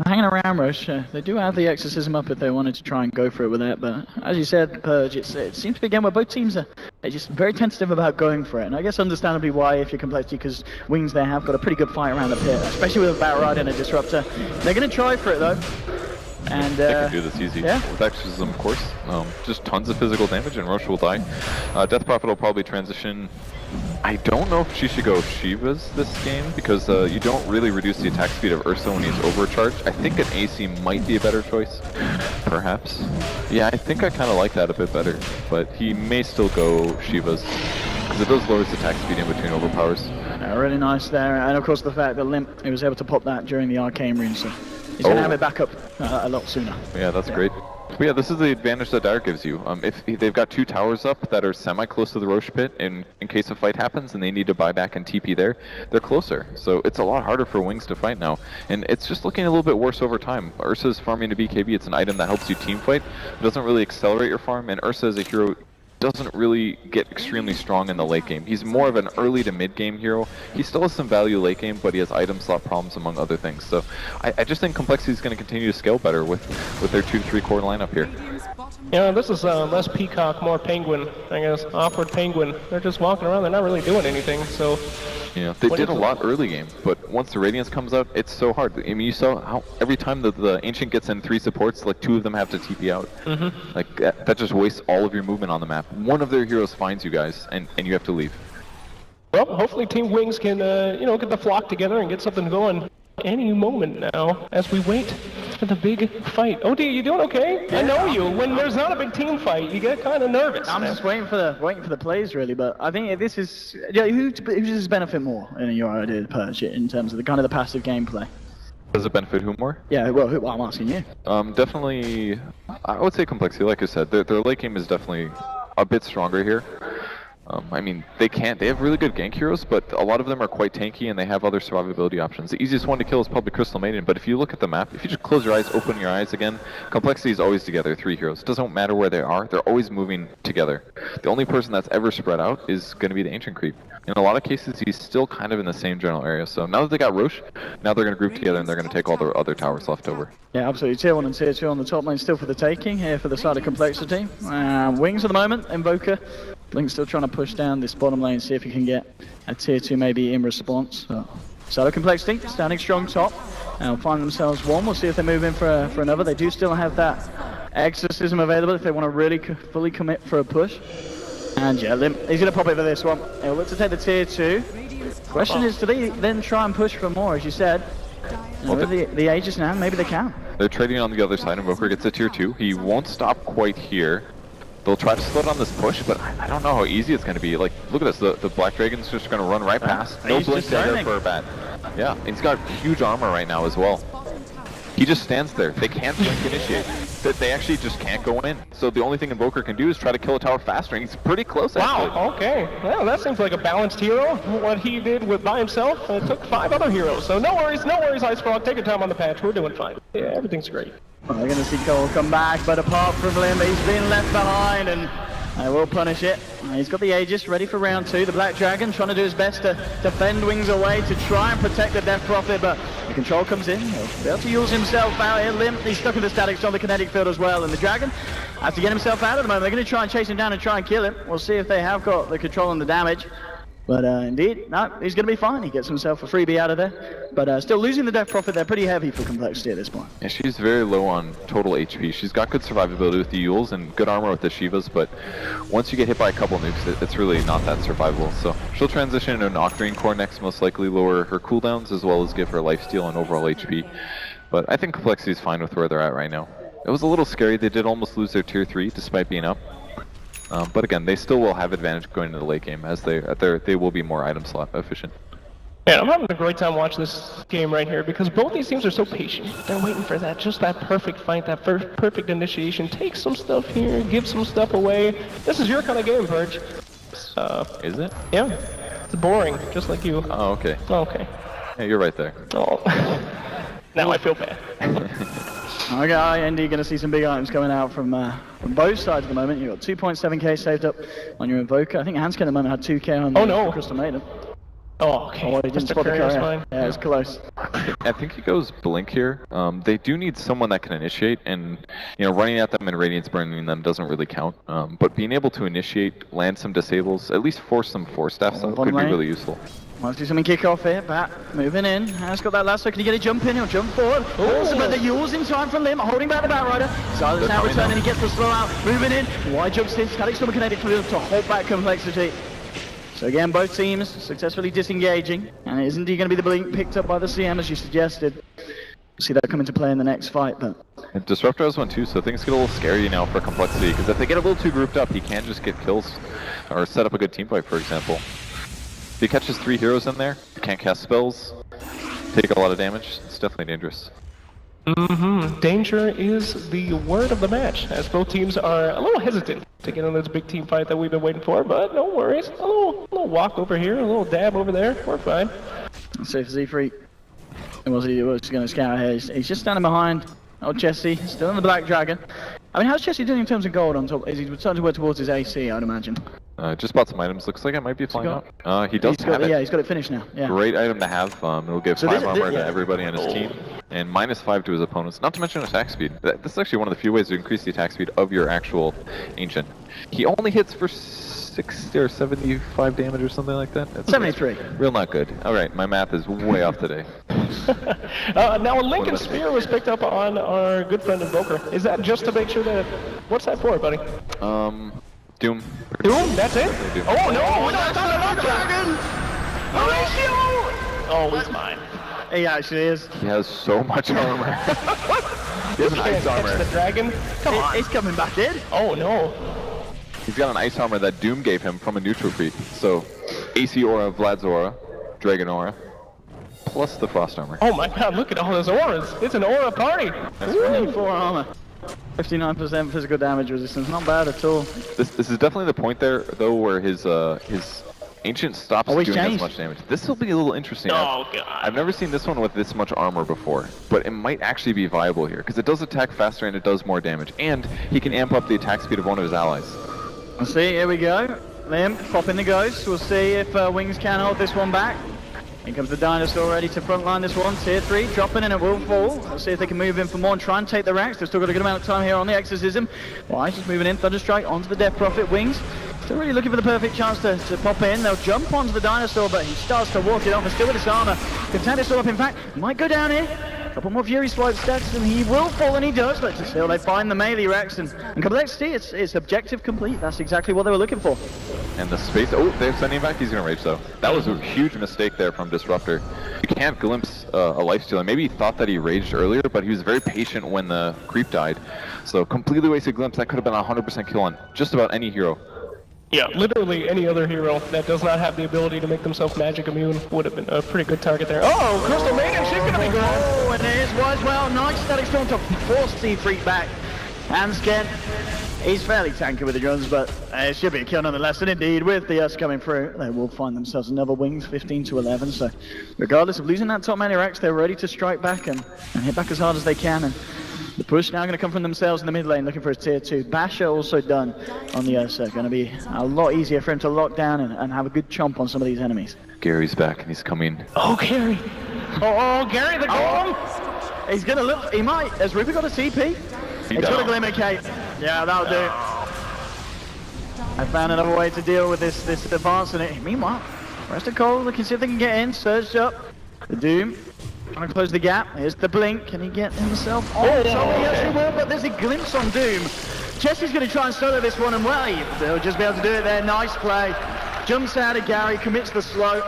hanging around Roche. They do have the Exorcism up if they wanted to try and go for it with that, but as you said, Purge, it seems to be a game where both teams are just very tentative about going for it, and I guess understandably why if you're Complexity, because Wings there have got a pretty good fight around the pit, especially with a Battle Ride and a Disruptor. They're going to try for it though. And they can do this easy. Yeah. With Exorcism, of course. Just tons of physical damage, and Roche will die. Death Prophet will probably transition. I don't know if she should go Shivas this game, because you don't really reduce the attack speed of Ursa when he's overcharged. I think an AC might be a better choice, perhaps. Yeah, I think I kind of like that a bit better, but he may still go Shivas, because it does lower his attack speed in between overpowers. Really nice there, and of course the fact that Limp, he was able to pop that during the Arcane Rune, so he's going to have it back up a lot sooner. Yeah, that's great. But yeah, this is the advantage that Dire gives you. If they've got 2 towers up that are semi-close to the Roche pit, in case a fight happens and they need to buy back and TP there, they're closer. So it's a lot harder for Wings to fight now. And it's just looking a little bit worse over time. Ursa's farming to BKB, it's an item that helps you team fight. It doesn't really accelerate your farm, and Ursa as a hero doesn't really get extremely strong in the late game. He's more of an early to mid game hero. He still has some value late game, but he has item slot problems among other things. So I just think Complexity is going to continue to scale better with their 2-3 core lineup here. Yeah, this is less Peacock, more Penguin, I guess. Awkward Penguin. They're just walking around, they're not really doing anything, so... Yeah, they did a lot early game, but once the Radiance comes out, it's so hard. I mean, you saw how every time the Ancient gets in 3 supports, like 2 of them have to TP out. Like, that just wastes all of your movement on the map. One of their heroes finds you guys, and you have to leave. Well, hopefully Team Wings can, get the flock together and get something going any moment now as we wait for the big fight. OD, you doing okay? I know you. When there's not a big team fight, you get kind of nervous. I'm just waiting for the plays really, but I think this is who does this benefit more in your idea of Purge in terms of the kind of the passive gameplay? Does it benefit who more? Yeah, well, I'm asking you. Definitely, I would say Complexity. Like I said, their late game is definitely a bit stronger here. I mean, they have really good gank heroes, but a lot of them are quite tanky and they have other survivability options. The easiest one to kill is probably Crystal Maiden, but if you look at the map, if you just close your eyes, open your eyes again, Complexity is always together, 3 heroes. It doesn't matter where they are, they're always moving together. The only person that's ever spread out is going to be the Ancient Creep. In a lot of cases, he's still kind of in the same general area, so now that they got Roche, now they're going to group together and they're going to take all the other towers left over. Yeah, absolutely. Tier 1 and Tier 2 on the top lane still for the taking here for the side of Complexity. Wings at the moment, Invoker. Blink's still trying to push down this bottom lane, see if he can get a Tier 2 maybe in response. Side of Complexity, standing strong top. And find themselves one. We'll see if they move in for another. They do still have that Exorcism available if they want to really fully commit for a push. And yeah, Limp, he's going to pop it for this one. He'll look to take the Tier 2. Question is, do they then try and push for more, as you said? Well, the Aegis now, maybe they can. They're trading on the other side. Invoker gets a Tier 2. He won't stop quite here. They'll try to slow down this push, but I don't know how easy it's going to be. Like, look at this. The Black Dragon's just going to run right past. No blink there for a bat. Yeah, and he's got huge armor right now as well. He just stands there. They can't blink initiate. They actually just can't go in. So the only thing Invoker can do is try to kill a tower faster, and he's pretty close. Wow, okay. Well, that seems like a balanced hero. What he did by himself, it took 5 other heroes. So no worries, Ice Frog. Take your time on the patch. We're doing fine. Yeah, everything's great. Well, they're going to see coL come back, but apart from Limb, he's been left behind, and they will punish it. He's got the Aegis ready for round 2. The Black Dragon trying to do his best to defend Wings away to try and protect the Death Prophet, but the control comes in. He'll be able to use himself out here. Limb, he's stuck in the statics on the kinetic field as well, and the Dragon has to get himself out at the moment. They're going to try and chase him down and try and kill him. We'll see if they have got the control and the damage. But indeed, no, he's going to be fine. He gets himself a freebie out of there. But still losing the Death Prophet, they're pretty heavy for Complexity at this point. Yeah, she's very low on total HP. She's got good survivability with the Yules and good armor with the Shivas, but once you get hit by a couple nukes, it's really not that survivable. So she'll transition into an Octarine core next, most likely lower her cooldowns as well as give her lifesteal and overall HP. But I think Complexity is fine with where they're at right now. It was a little scary. They did almost lose their Tier 3 despite being up. But again, they still will have advantage going into the late game as they will be more item slot efficient. Man, I'm having a great time watching this game right here because both these teams are so patient. They're waiting for just that perfect fight, that perfect initiation. Take some stuff here, give some stuff away. This is your kind of game, Purge. Is it? Yeah. It's boring, just like you. Oh, okay. Oh, okay. Yeah, you're right there. Oh. Now I feel bad. Okay, Indy going to see some big items coming out from both sides at the moment. You've got 2.7k saved up on your Invoker. I think Hanskin at the moment had 2k on the Crystal Maiden. Oh, okay. Oh, he didn't spot the carrier. Yeah, it was close. I think he goes Blink here. They do need someone that can initiate, and running at them and Radiance burning them doesn't really count. But being able to initiate, land some disables, at least force some force staffs up could be really useful. Let's do something kick off here. Bat moving in. Has got that last, so can he get a jump in? He'll jump forward. Oh, but the Yules in time from Limb, holding back the Batrider. Silence now returning, he gets the slow out. Moving in. Wide jumps in. Static Storm kinetic field to hold back Complexity. So again, both teams successfully disengaging. And isn't he going to be the Blink picked up by the CM as you suggested? We'll see that come into play in the next fight, but... And Disruptor has one too, so things get a little scary now for Complexity, because if they get a little too grouped up, he can just get kills, or set up a good team fight, for example. If he catches 3 heroes in there, can't cast spells, take a lot of damage, it's definitely dangerous. Danger is the word of the match, as both teams are a little hesitant to get in this big team fight that we've been waiting for, but no worries. A little walk over here, a little dab over there, we're fine. Let's see if Z-Freak was going to scout here. He's just standing behind old Jesse, still in the Black Dragon. I mean, how's Jesse doing in terms of gold on top? Is he starting to work towards his AC, I'd imagine? Just bought some items. Looks like it might be flying out. He does have it. Yeah, he's got it finished now. Yeah. Great item to have. It'll give 5 armor to everybody on his team, and -5 to his opponents. Not to mention attack speed. This is actually one of the few ways to increase the attack speed of your actual Ancient. He only hits for 60 or 75 damage or something like that. That's 73. Real not good. Alright, my math is way off today. Now a Lincoln Spear was picked up on our good friend Invoker. Is that just to make sure that... What's that for, buddy? Doom. Doom? That's it? Doom. Oh no! Not another dragon! Horatio! Oh, he's mine. He actually is. He has so much armor. He has an ice armor. The dragon? Come on. He's coming back in. Oh no. He's got an ice armor that Doom gave him from a neutral feat. So, AC aura, Vlad's aura, Dragon aura, plus the frost armor. Oh my god, look at all those auras. It's an aura party. That's right. 4 armor. 59% physical damage resistance, not bad at all. This is definitely the point there, though, where his Ancient stops doing as much damage. This will be a little interesting. Oh, God. I've never seen this one with this much armor before, but it might actually be viable here, because it does attack faster and it does more damage, and he can amp up the attack speed of one of his allies. Let's see, here we go. Limp, popping the ghost. We'll see if Wings can hold this one back. Here comes the Dinosaur ready to frontline this one. Tier 3, dropping and it will fall. Let's see if they can move in for more and try and take the racks. They've still got a good amount of time here on the Exorcism. Wise just moving in, Thunderstrike onto the Death Prophet. Wings still really looking for the perfect chance to pop in. They'll jump onto the Dinosaur, but he starts to walk it off and still with his armor. Can tag this all up, in fact, might go down here. A couple more Fury Swipe stats and he will fall, and he does, but still they find the melee Rex and complexity. It's objective complete. That's exactly what they were looking for. And the space, oh, they're sending him back. He's gonna rage though. That was a huge mistake there from Disruptor. You can't glimpse a lifestealer. Maybe he thought that he raged earlier, but he was very patient when the creep died. So completely wasted glimpse. That could have been a 100% kill on just about any hero. Yeah, literally any other hero that does not have the ability to make themselves magic immune would have been a pretty good target there. Oh, Crystal Maiden, she's gonna be grabbed. Oh, and it is Wise. Well, nice Static Storm to force Freak back. Hansken, he's fairly tanky with the guns, but it should be a kill nonetheless. And indeed, with the Us coming through, they will find themselves another Wings, 15-11. So regardless of losing that top melee Rex, they're ready to strike back and hit back as hard as they can. And the push now going to come from themselves in the mid lane, looking for his tier 2. Basher also done on the Ursa. Going to be a lot easier for him to lock down and have a good chomp on some of these enemies. Gary's back and he's coming. Oh, Gary. Oh, Gary the Golem. He's going to look, he might. Has Ripper got a CP? He's got a Glimmer Cape. Yeah, that'll do. I found another way to deal with this advance in it. Meanwhile, rest of coL looking to see if they can get in. Surged up. The Doom. Trying to close the gap. Here's the blink. Can he get himself on? Oh, he actually will, but there's a glimpse on Doom. Jesse's going to try and solo this one, and well, they'll just be able to do it there. Nice play. Jumps out of Gary, commits the slow.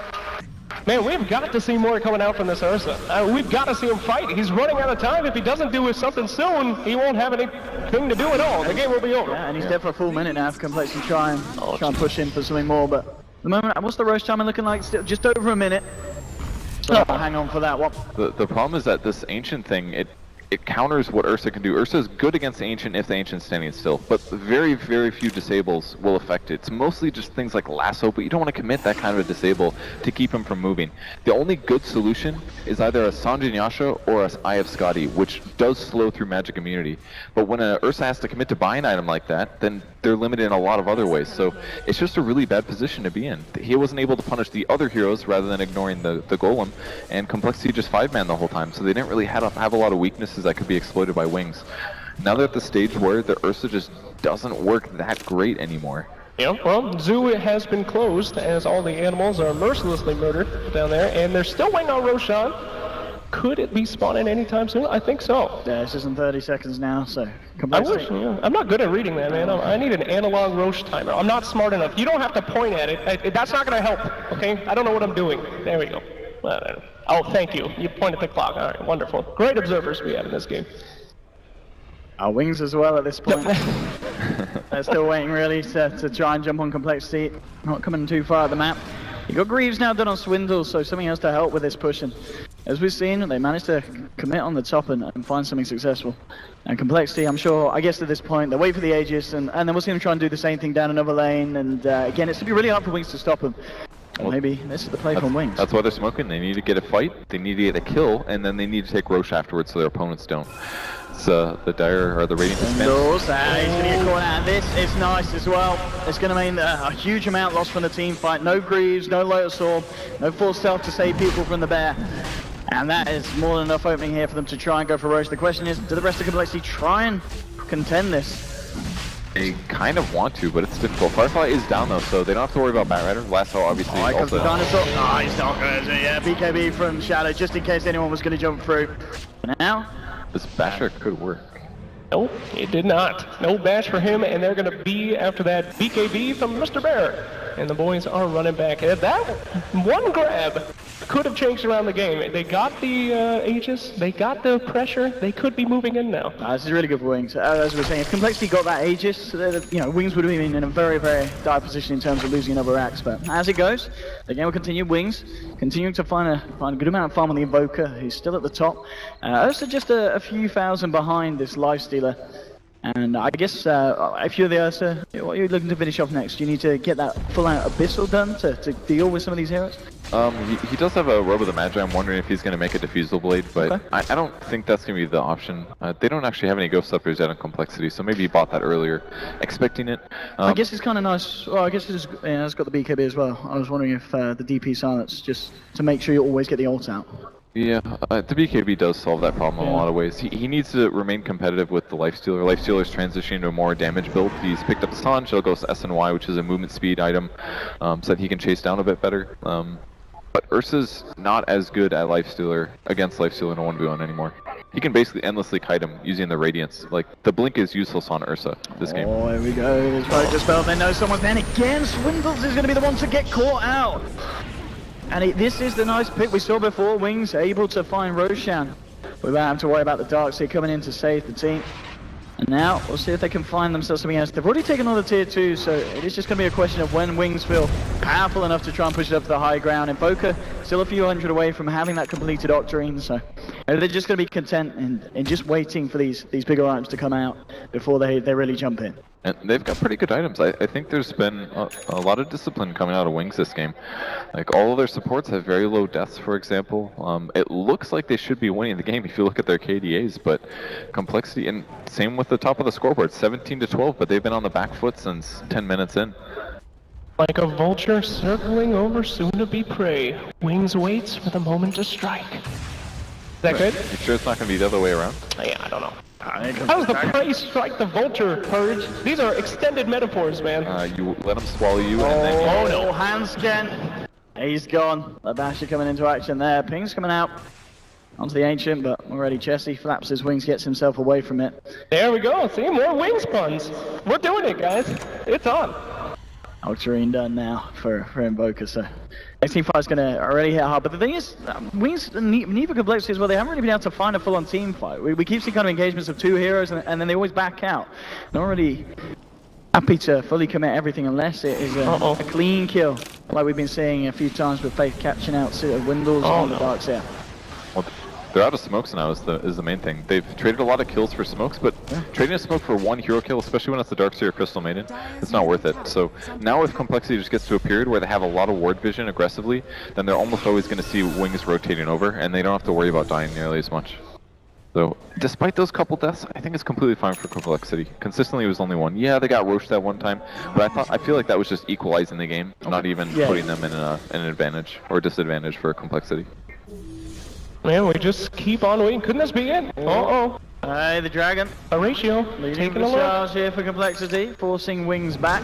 Man, we've got to see more coming out from this Ursa. We've got to see him fight. He's running out of time. If he doesn't do something soon, he won't have anything to do at all. The game will be over. Yeah, and he's dead for a full minute now for Complexity try and push in for something more. But at the moment, what's the Roche timer looking like? Still just over a minute. So I'll hang on for that one. The problem is that this Ancient thing, it counters what Ursa can do. Ursa is good against the Ancient if the Ancient's standing still, but very, very few disables will affect it. It's mostly just things like Lasso, but you don't want to commit that kind of a disable to keep him from moving. The only good solution is either a Sanjin Yasha or a Eye of Scotty, which does slow through magic immunity. But when an Ursa has to commit to buy an item like that, then they're limited in a lot of other ways. So it's just a really bad position to be in. He wasn't able to punish the other heroes rather than ignoring the Golem, and Complexity just 5-man the whole time, so they didn't really have a lot of weaknesses that could be exploited by Wings. Now they're at the stage where the Ursa just doesn't work that great anymore. Yeah, well, zoo has been closed as all the animals are mercilessly murdered down there, and they're still waiting on Roshan. Could it be spawning anytime soon? I think so. Yeah, it's just in 30 seconds now, so I'm not good at reading that, man. I need an analog Roche timer. I'm not smart enough. You don't have to point at it. That's not going to help, okay? I don't know what I'm doing. There we go. Oh, thank you. You point at the clock. All right, wonderful. Great observers we have in this game. Our Wings as well at this point. They're still waiting really to try and jump on Complexity. Not coming too far at the map. You got Greaves now done on Swindle, so something else to help with this push. And as we've seen, they managed to commit on the top and find something successful. And Complexity, I'm sure, I guess at this point, they wait for the Aegis, and then we'll see them try and do the same thing down another lane. And again, it's going to be really hard for Wings to stop them. Well, maybe this is the play from Wings. That's why they're smoking. They need to get a fight, they need to get a kill, and then they need to take Roche afterwards so their opponents don't. It's the Dire, or the Radiant Dispense. He's going to get caught out. This is nice as well. It's going to mean a huge amount lost from the team fight. No Greaves, no Lotus Orb, no full stealth to save people from the bear. And that is more than enough opening here for them to try and go for Roche. The question is, do the rest of Complexity try and contend this? They kind of want to, but it's difficult. Firefly is down though, so they don't have to worry about Batrider. Lasso obviously here comes also. The Dinosaur. Oh, he's not good. Yeah, BKB from Shadow, just in case anyone was going to jump through. Now, this Basher could work. Nope, it did not. No bash for him, and they're going to be after that BKB from Mr. Bear. And the boys are running back. That one grab could have changed around the game. They got the Aegis, they got the pressure, they could be moving in now. This is really good for Wings. As we were saying, if Complexity got that Aegis, Wings would have been in a very, very dire position in terms of losing another axe. But as it goes, the game will continue. Wings continuing to find a good amount of farm on the Invoker, who's still at the top. Also just a few thousand behind this Lifestealer. And I guess if you're the Ursa, what are you looking to finish off next? Do you need to get that full-out Abyssal done to deal with some of these heroes? He does have a Robe of the Magi. I'm wondering if he's going to make a Diffusal Blade, but Okay. I don't think that's going to be the option. They don't actually have any Ghost Scepters yet in Complexity, so maybe he bought that earlier, expecting it. I guess it's kind of nice. Well, I guess it's got the BKB as well. I was wondering if the DP silence, just to make sure you always get the ult out. Yeah, the BKB does solve that problem in a lot of ways. He needs to remain competitive with the Lifestealer. Lifestealer's transitioning to a more damage build. He's picked up Sanj, he'll go to SNY, which is a movement speed item, so that he can chase down a bit better. But Ursa's not as good at Lifestealer, against Lifestealer in a 1v1 anymore. He can basically endlessly kite him using the Radiance. Like, the Blink is useless on Ursa this game. Oh, here we go. There's Focus Spell. They know someone's there. And again, Swindles is going to be the one to get caught out. And this is the nice pick we saw before. Wings able to find Roshan without having to worry about the Darkseer coming in to save the team. And now we'll see if they can find themselves something else. They've already taken on the tier 2, so it is just going to be a question of when Wings feel powerful enough to try and push it up to the high ground. Invoker still a few hundred away from having that completed Octarine, so they're just going to be content and just waiting for these bigger items to come out before they really jump in. And they've got pretty good items. I think there's been a lot of discipline coming out of Wings this game. Like, all of their supports have very low deaths, for example. It looks like they should be winning the game if you look at their KDAs, but Complexity, and same with the top of the scoreboard, 17-12, but they've been on the back foot since 10 minutes in. Like a vulture circling over soon-to-be prey, Wings waits for the moment to strike. Is that good? You sure it's not going to be the other way around? Yeah, I don't know. How does the prey strike the vulture, Purge? These are extended metaphors, man. You let them swallow you, and then Oh no, Hansken! He's gone. The Basher coming into action there. Ping's coming out onto the Ancient, but already Chessie flaps his wings, gets himself away from it. There we go. See, more Wings puns. We're doing it, guys. It's on. Octarine done now for Invoker, so next team fight's gonna already hit hard. But the thing is, Wings, neither Complexity as well, they haven't really been able to find a full-on team fight. We keep seeing kind of engagements of 2 heroes, and then they always back out. Not really happy to fully commit everything unless it is a clean kill, like we've been seeing a few times with Faith catching out Windles on the Darkseer. Well, they're out of smokes now is the main thing. They've traded a lot of kills for smokes, but trading a smoke for 1 hero kill, especially when it's the Darkseer or Crystal Maiden, it's not worth it. So now if Complexity just gets to a period where they have a lot of ward vision aggressively, then they're almost always going to see Wings rotating over, and they don't have to worry about dying nearly as much. So, despite those couple deaths, I think it's completely fine for Complexity. Consistently, it was only 1. Yeah, they got roached that one time, but I feel like that was just equalizing the game, not even putting them in an advantage or disadvantage for Complexity. Man, we just keep on waiting. Couldn't this be it? Uh-oh. Hey, the Dragon. A ratio. Leading Taking the a look. charge here for Complexity, forcing Wings back.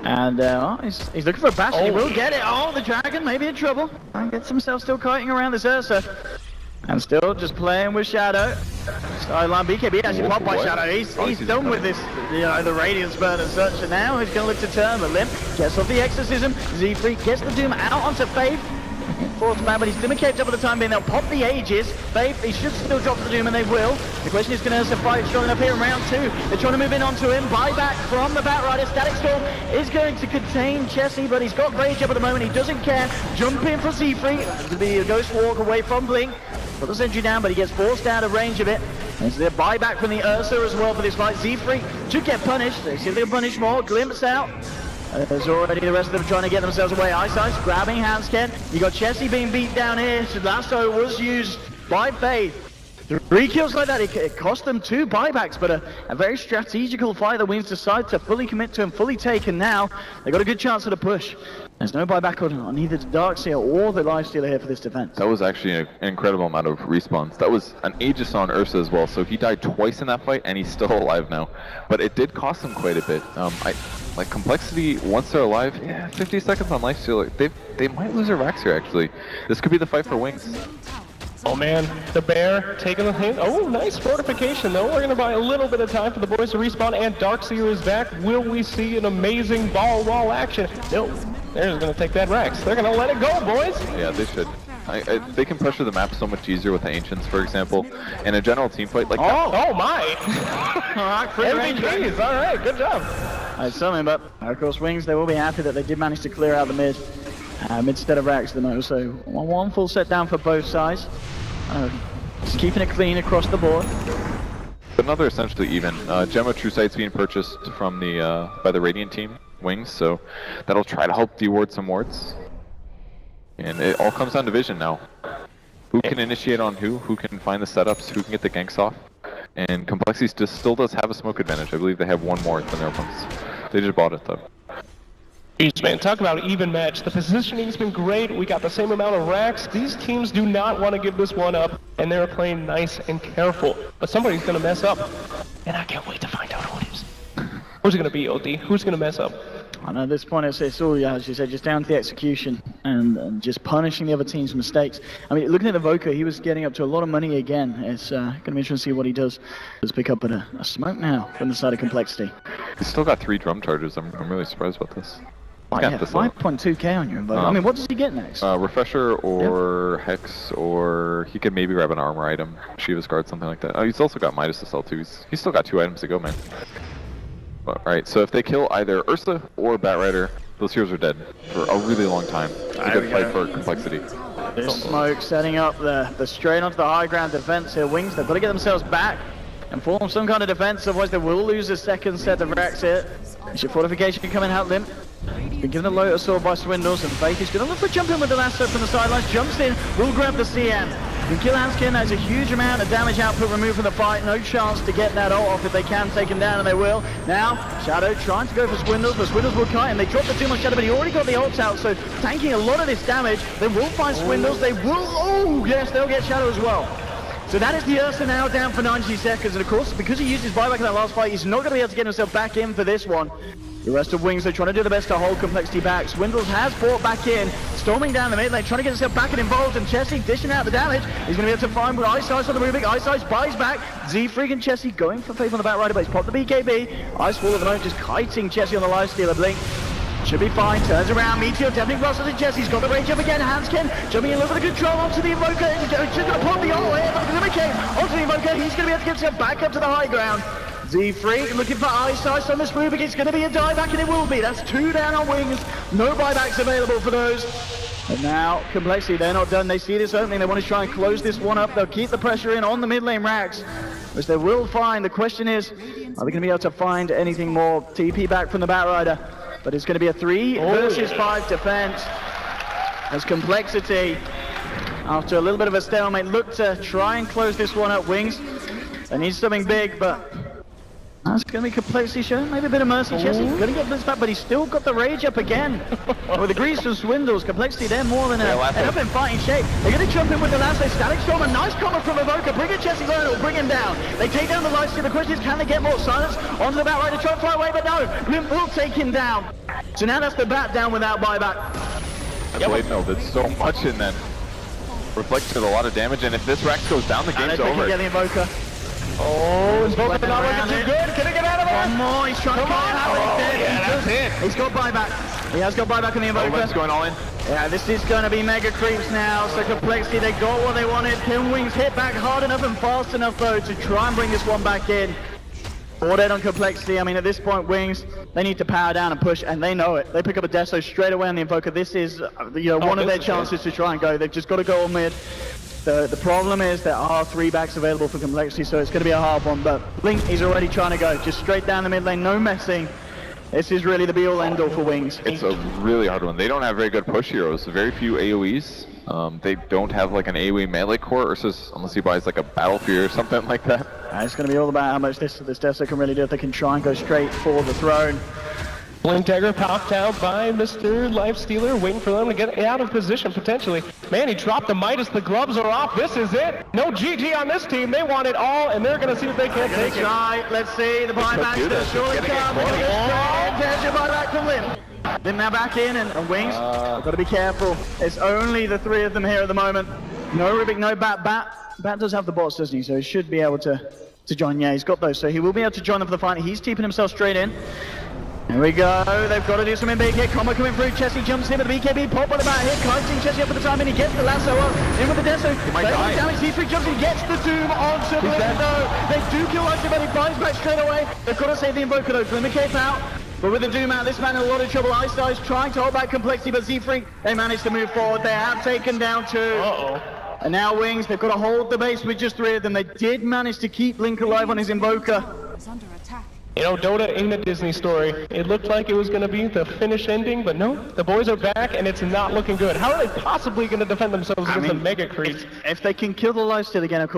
And he's looking for a bash. He will get it. Oh, the Dragon may be in trouble. And gets himself still kiting around this Ursa. And still just playing with Shadow. Sideline BKB actually popped by Shadow. He's done with this, the Radiance burn and such. And now he's going to look to turn the limp. Gets off the Exorcism. Z-Freak gets the Doom out onto Faith. Fourth man, but he's going to keep up for the time being. They'll pop the Aegis. Faith, he should still drop the Doom, and they will. The question is, going to survive strong enough here in round 2. They're trying to move in onto him. Buyback from the Batrider. Static Storm is going to contain Chessie, but he's got Rage up at the moment. He doesn't care. Jump in for Z-Freak. To be a Ghost Walk away from Blink. Put the sentry down, but he gets forced out of range of it. There's the buyback from the Ursa as well for this fight. Z-Freak should get punished. They see if they can punish more. Glimpse out. There's already the rest of them trying to get themselves away. Ice grabbing Hansken. You got Chessie being beat down here. Lasso was used by Faith. 3 kills like that, it cost them 2 buybacks, but a very strategical fight. The Wings decide to fully commit to and fully take, and now they got a good chance at a push. There's no buyback on either the Darkseer or the Lifestealer here for this defense. That was actually an incredible amount of respawns. That was an Aegis on Ursa as well, so he died twice in that fight, and he's still alive now. But it did cost him quite a bit. Like Complexity, once they're alive, 50 seconds on Lifestealer, they might lose their racks here actually. This could be the fight for Wings. Oh man, the bear taking the hit. Oh, nice fortification though. We're gonna buy a little bit of time for the boys to respawn, and Darkseer is back. Will we see an amazing ball wall action? No, they're just gonna take that Rax. They're gonna let it go, boys. Yeah, they should. They can pressure the map so much easier with the Ancients, for example. In a general team fight like that. Oh my! Alright, MVPs, alright, good job. That's something, but of course Wings, they will be happy that they did manage to clear out the mid. Instead of Rax at the moment, so one full set down for both sides. Just keeping it clean across the board. But now they're essentially even. Gemma True Sight's being purchased from the by the Radiant team, Wings, so that'll try to help deward some wards. And it all comes down to vision now. Who can initiate on who can find the setups, who can get the ganks off. And Complexity still does have a smoke advantage. I believe they have one more than their opponents. They just bought it though. Jeez, man, talk about even match. The positioning's been great. We got the same amount of racks. These teams do not want to give this one up, and they're playing nice and careful. But somebody's going to mess up, and I can't wait to find out who it is. Who's it going to be, OD? Who's going to mess up? I know at this point it's all, as you said, just down to the execution and just punishing the other team's mistakes. I mean, looking at the Evoker, he was getting up to a lot of money again. It's going to be interesting to see what he does. Let's pick up a smoke now from the side of Complexity. He's still got 3 drum charges. I'm really surprised about this. Yeah, 5.2k on your Evoker. I mean, what does he get next? Refresher or Hex, or he could maybe grab an armor item, Shiva's Guard, something like that. Oh, he's also got Midas to sell too. He's still got 2 items to go, man. Alright, so if they kill either Ursa or Batrider, those heroes are dead for a really long time. It's a good fight for Complexity. This smoke setting up the straight onto the high ground defense here. Wings, they've got to get themselves back and form some kind of defense, otherwise they will lose a second set of racks here. Is your fortification coming out limp? Been given a Lotus Sword by Swindles, and Faith is going to look for jumping with the lasso from the sidelines. Jumps in, will grab the CM. You kill Hanskin, has a huge amount of damage output removed from the fight. No chance to get that ult off. If they can take him down, and they will. Now, Shadow trying to go for Swindles, but Swindles will kite him. They drop the tomb on Shadow, but he already got the ults out, so tanking a lot of this damage. They will find Swindles. They will. Oh, yes, they'll get Shadow as well. So that is the Ursa now down for 90 seconds, and of course, because he used his buyback in that last fight, he's not going to be able to get himself back in for this one. The rest of Wings, they're trying to do the best to hold Complexity back. Swindles has fought back in, storming down the mid lane, trying to get himself back and involved, and Chessie dishing out the damage. He's going to be able to find with Ice Ice on the moving. Ice Ice buys back. Z-Freak and Chessie going for Faith on the Batrider, but he's popped the BKB. Ice Wall at the moment just kiting Chessie on the lifestealer. Blink should be fine, turns around, Meteor definitely crosses it. Chessie's got the range up again. Hanskin jumping in over the control onto the Invoker. He's just going to pop the ult away, but the Mimic onto the Invoker. He's going to be able to get himself back up to the high ground. Z-Freak looking for Ice Ice on this Rubik. It's going to be a dieback, and it will be. That's 2 down on Wings. No buybacks available for those. And now, Complexity, they're not done. They see this opening. They want to try and close this one up. They'll keep the pressure in on the mid lane racks, which they will find. The question is, are they going to be able to find anything more? TP back from the Batrider. But it's going to be a 3 versus 5 defense. As Complexity, after a little bit of a stalemate, look to try and close this one up. Wings, they need something big, but that's going to be Complexity showing maybe a bit of mercy. Chessie's going to get this back, but he's still got the rage up again. With the grease from Swindles, Complexity, they're more than up in fighting shape. They're going to jump in with the lasso. Static Storm, a nice combo from Evoker. Bring it, Chessie, it'll bring him down. They take down the lifesteal. The question is, can they get more silence onto the Batrider? Try and fly away, but no. Limp will take him down. So now that's the bat down without buyback. Blade melted so much and then reflected a lot of damage, and if this Rax goes down, the game's over. Get the Invoker. Oh, Invoker not looking too good. Can he get out of there? One more, he's trying to get out. That's it. He's got buyback. He has got buyback on the Invoker. What's going all in? Yeah, this is going to be mega creeps now. So Complexity, they got what they wanted. Can Wings hit back hard enough and fast enough though to try and bring this one back in? 4 dead on Complexity. I mean, at this point, Wings, they need to power down and push, and they know it. They pick up a Deso straight away on the Invoker. This is, one of their chances to try and go. They've just got to go on mid. The problem is there are 3 backs available for Complexity, so it's going to be a hard one. But Blink is already trying to go, just straight down the mid lane, no messing. This is really the be-all end-all for Wings. It's a really hard one. They don't have very good push heroes. Very few AoEs. They don't have like an AoE melee core, versus unless he buys like a Battlefield or something like that. It's going to be all about how much this Deso can really do. If they can try and go straight for the throne. Blink Dagger popped out by Mr. Lifestealer, waiting for them to get out of position, potentially. Man, he dropped the Midas, the gloves are off, this is it! No GG on this team, they want it all, and they're gonna see if they can't take it. Let's see, the buybacks that surely come. They're gonna go straight. There's your buyback from Limp. Limp now back in, and Wings, got to be careful. It's only the 3 of them here at the moment. No Rubik, no Bat. Bat does have the bots, doesn't he? So he should be able to join. Yeah, he's got those, so he will be able to join them for the fight. He's keeping himself straight in. Here we go, they've got to do some big hit. Combo coming through, Chessie jumps in with the BKB, pop on the back hit, kiting Chessie up at the time, and he gets the lasso up, in with the Deso. Damage, Z3 jumps in, gets the Doom onto Blink though. They do kill Icy, but he buys back straight away. They've got to save the Invoker though, Glimmer Cape out. But with the Doom out, this man in a lot of trouble. Ice Ice trying to hold back Complexity, but Z3, they managed to move forward. They have taken down 2. And now Wings, they've got to hold the base with just 3 of them. They did manage to keep Link alive on his Invoker. You know, Dota ain't a Disney story. It looked like it was going to be the finish ending, but no, the boys are back, and it's not looking good. How are they possibly going to defend themselves against the Mega Creep? If they can kill the lifesteal again, of course.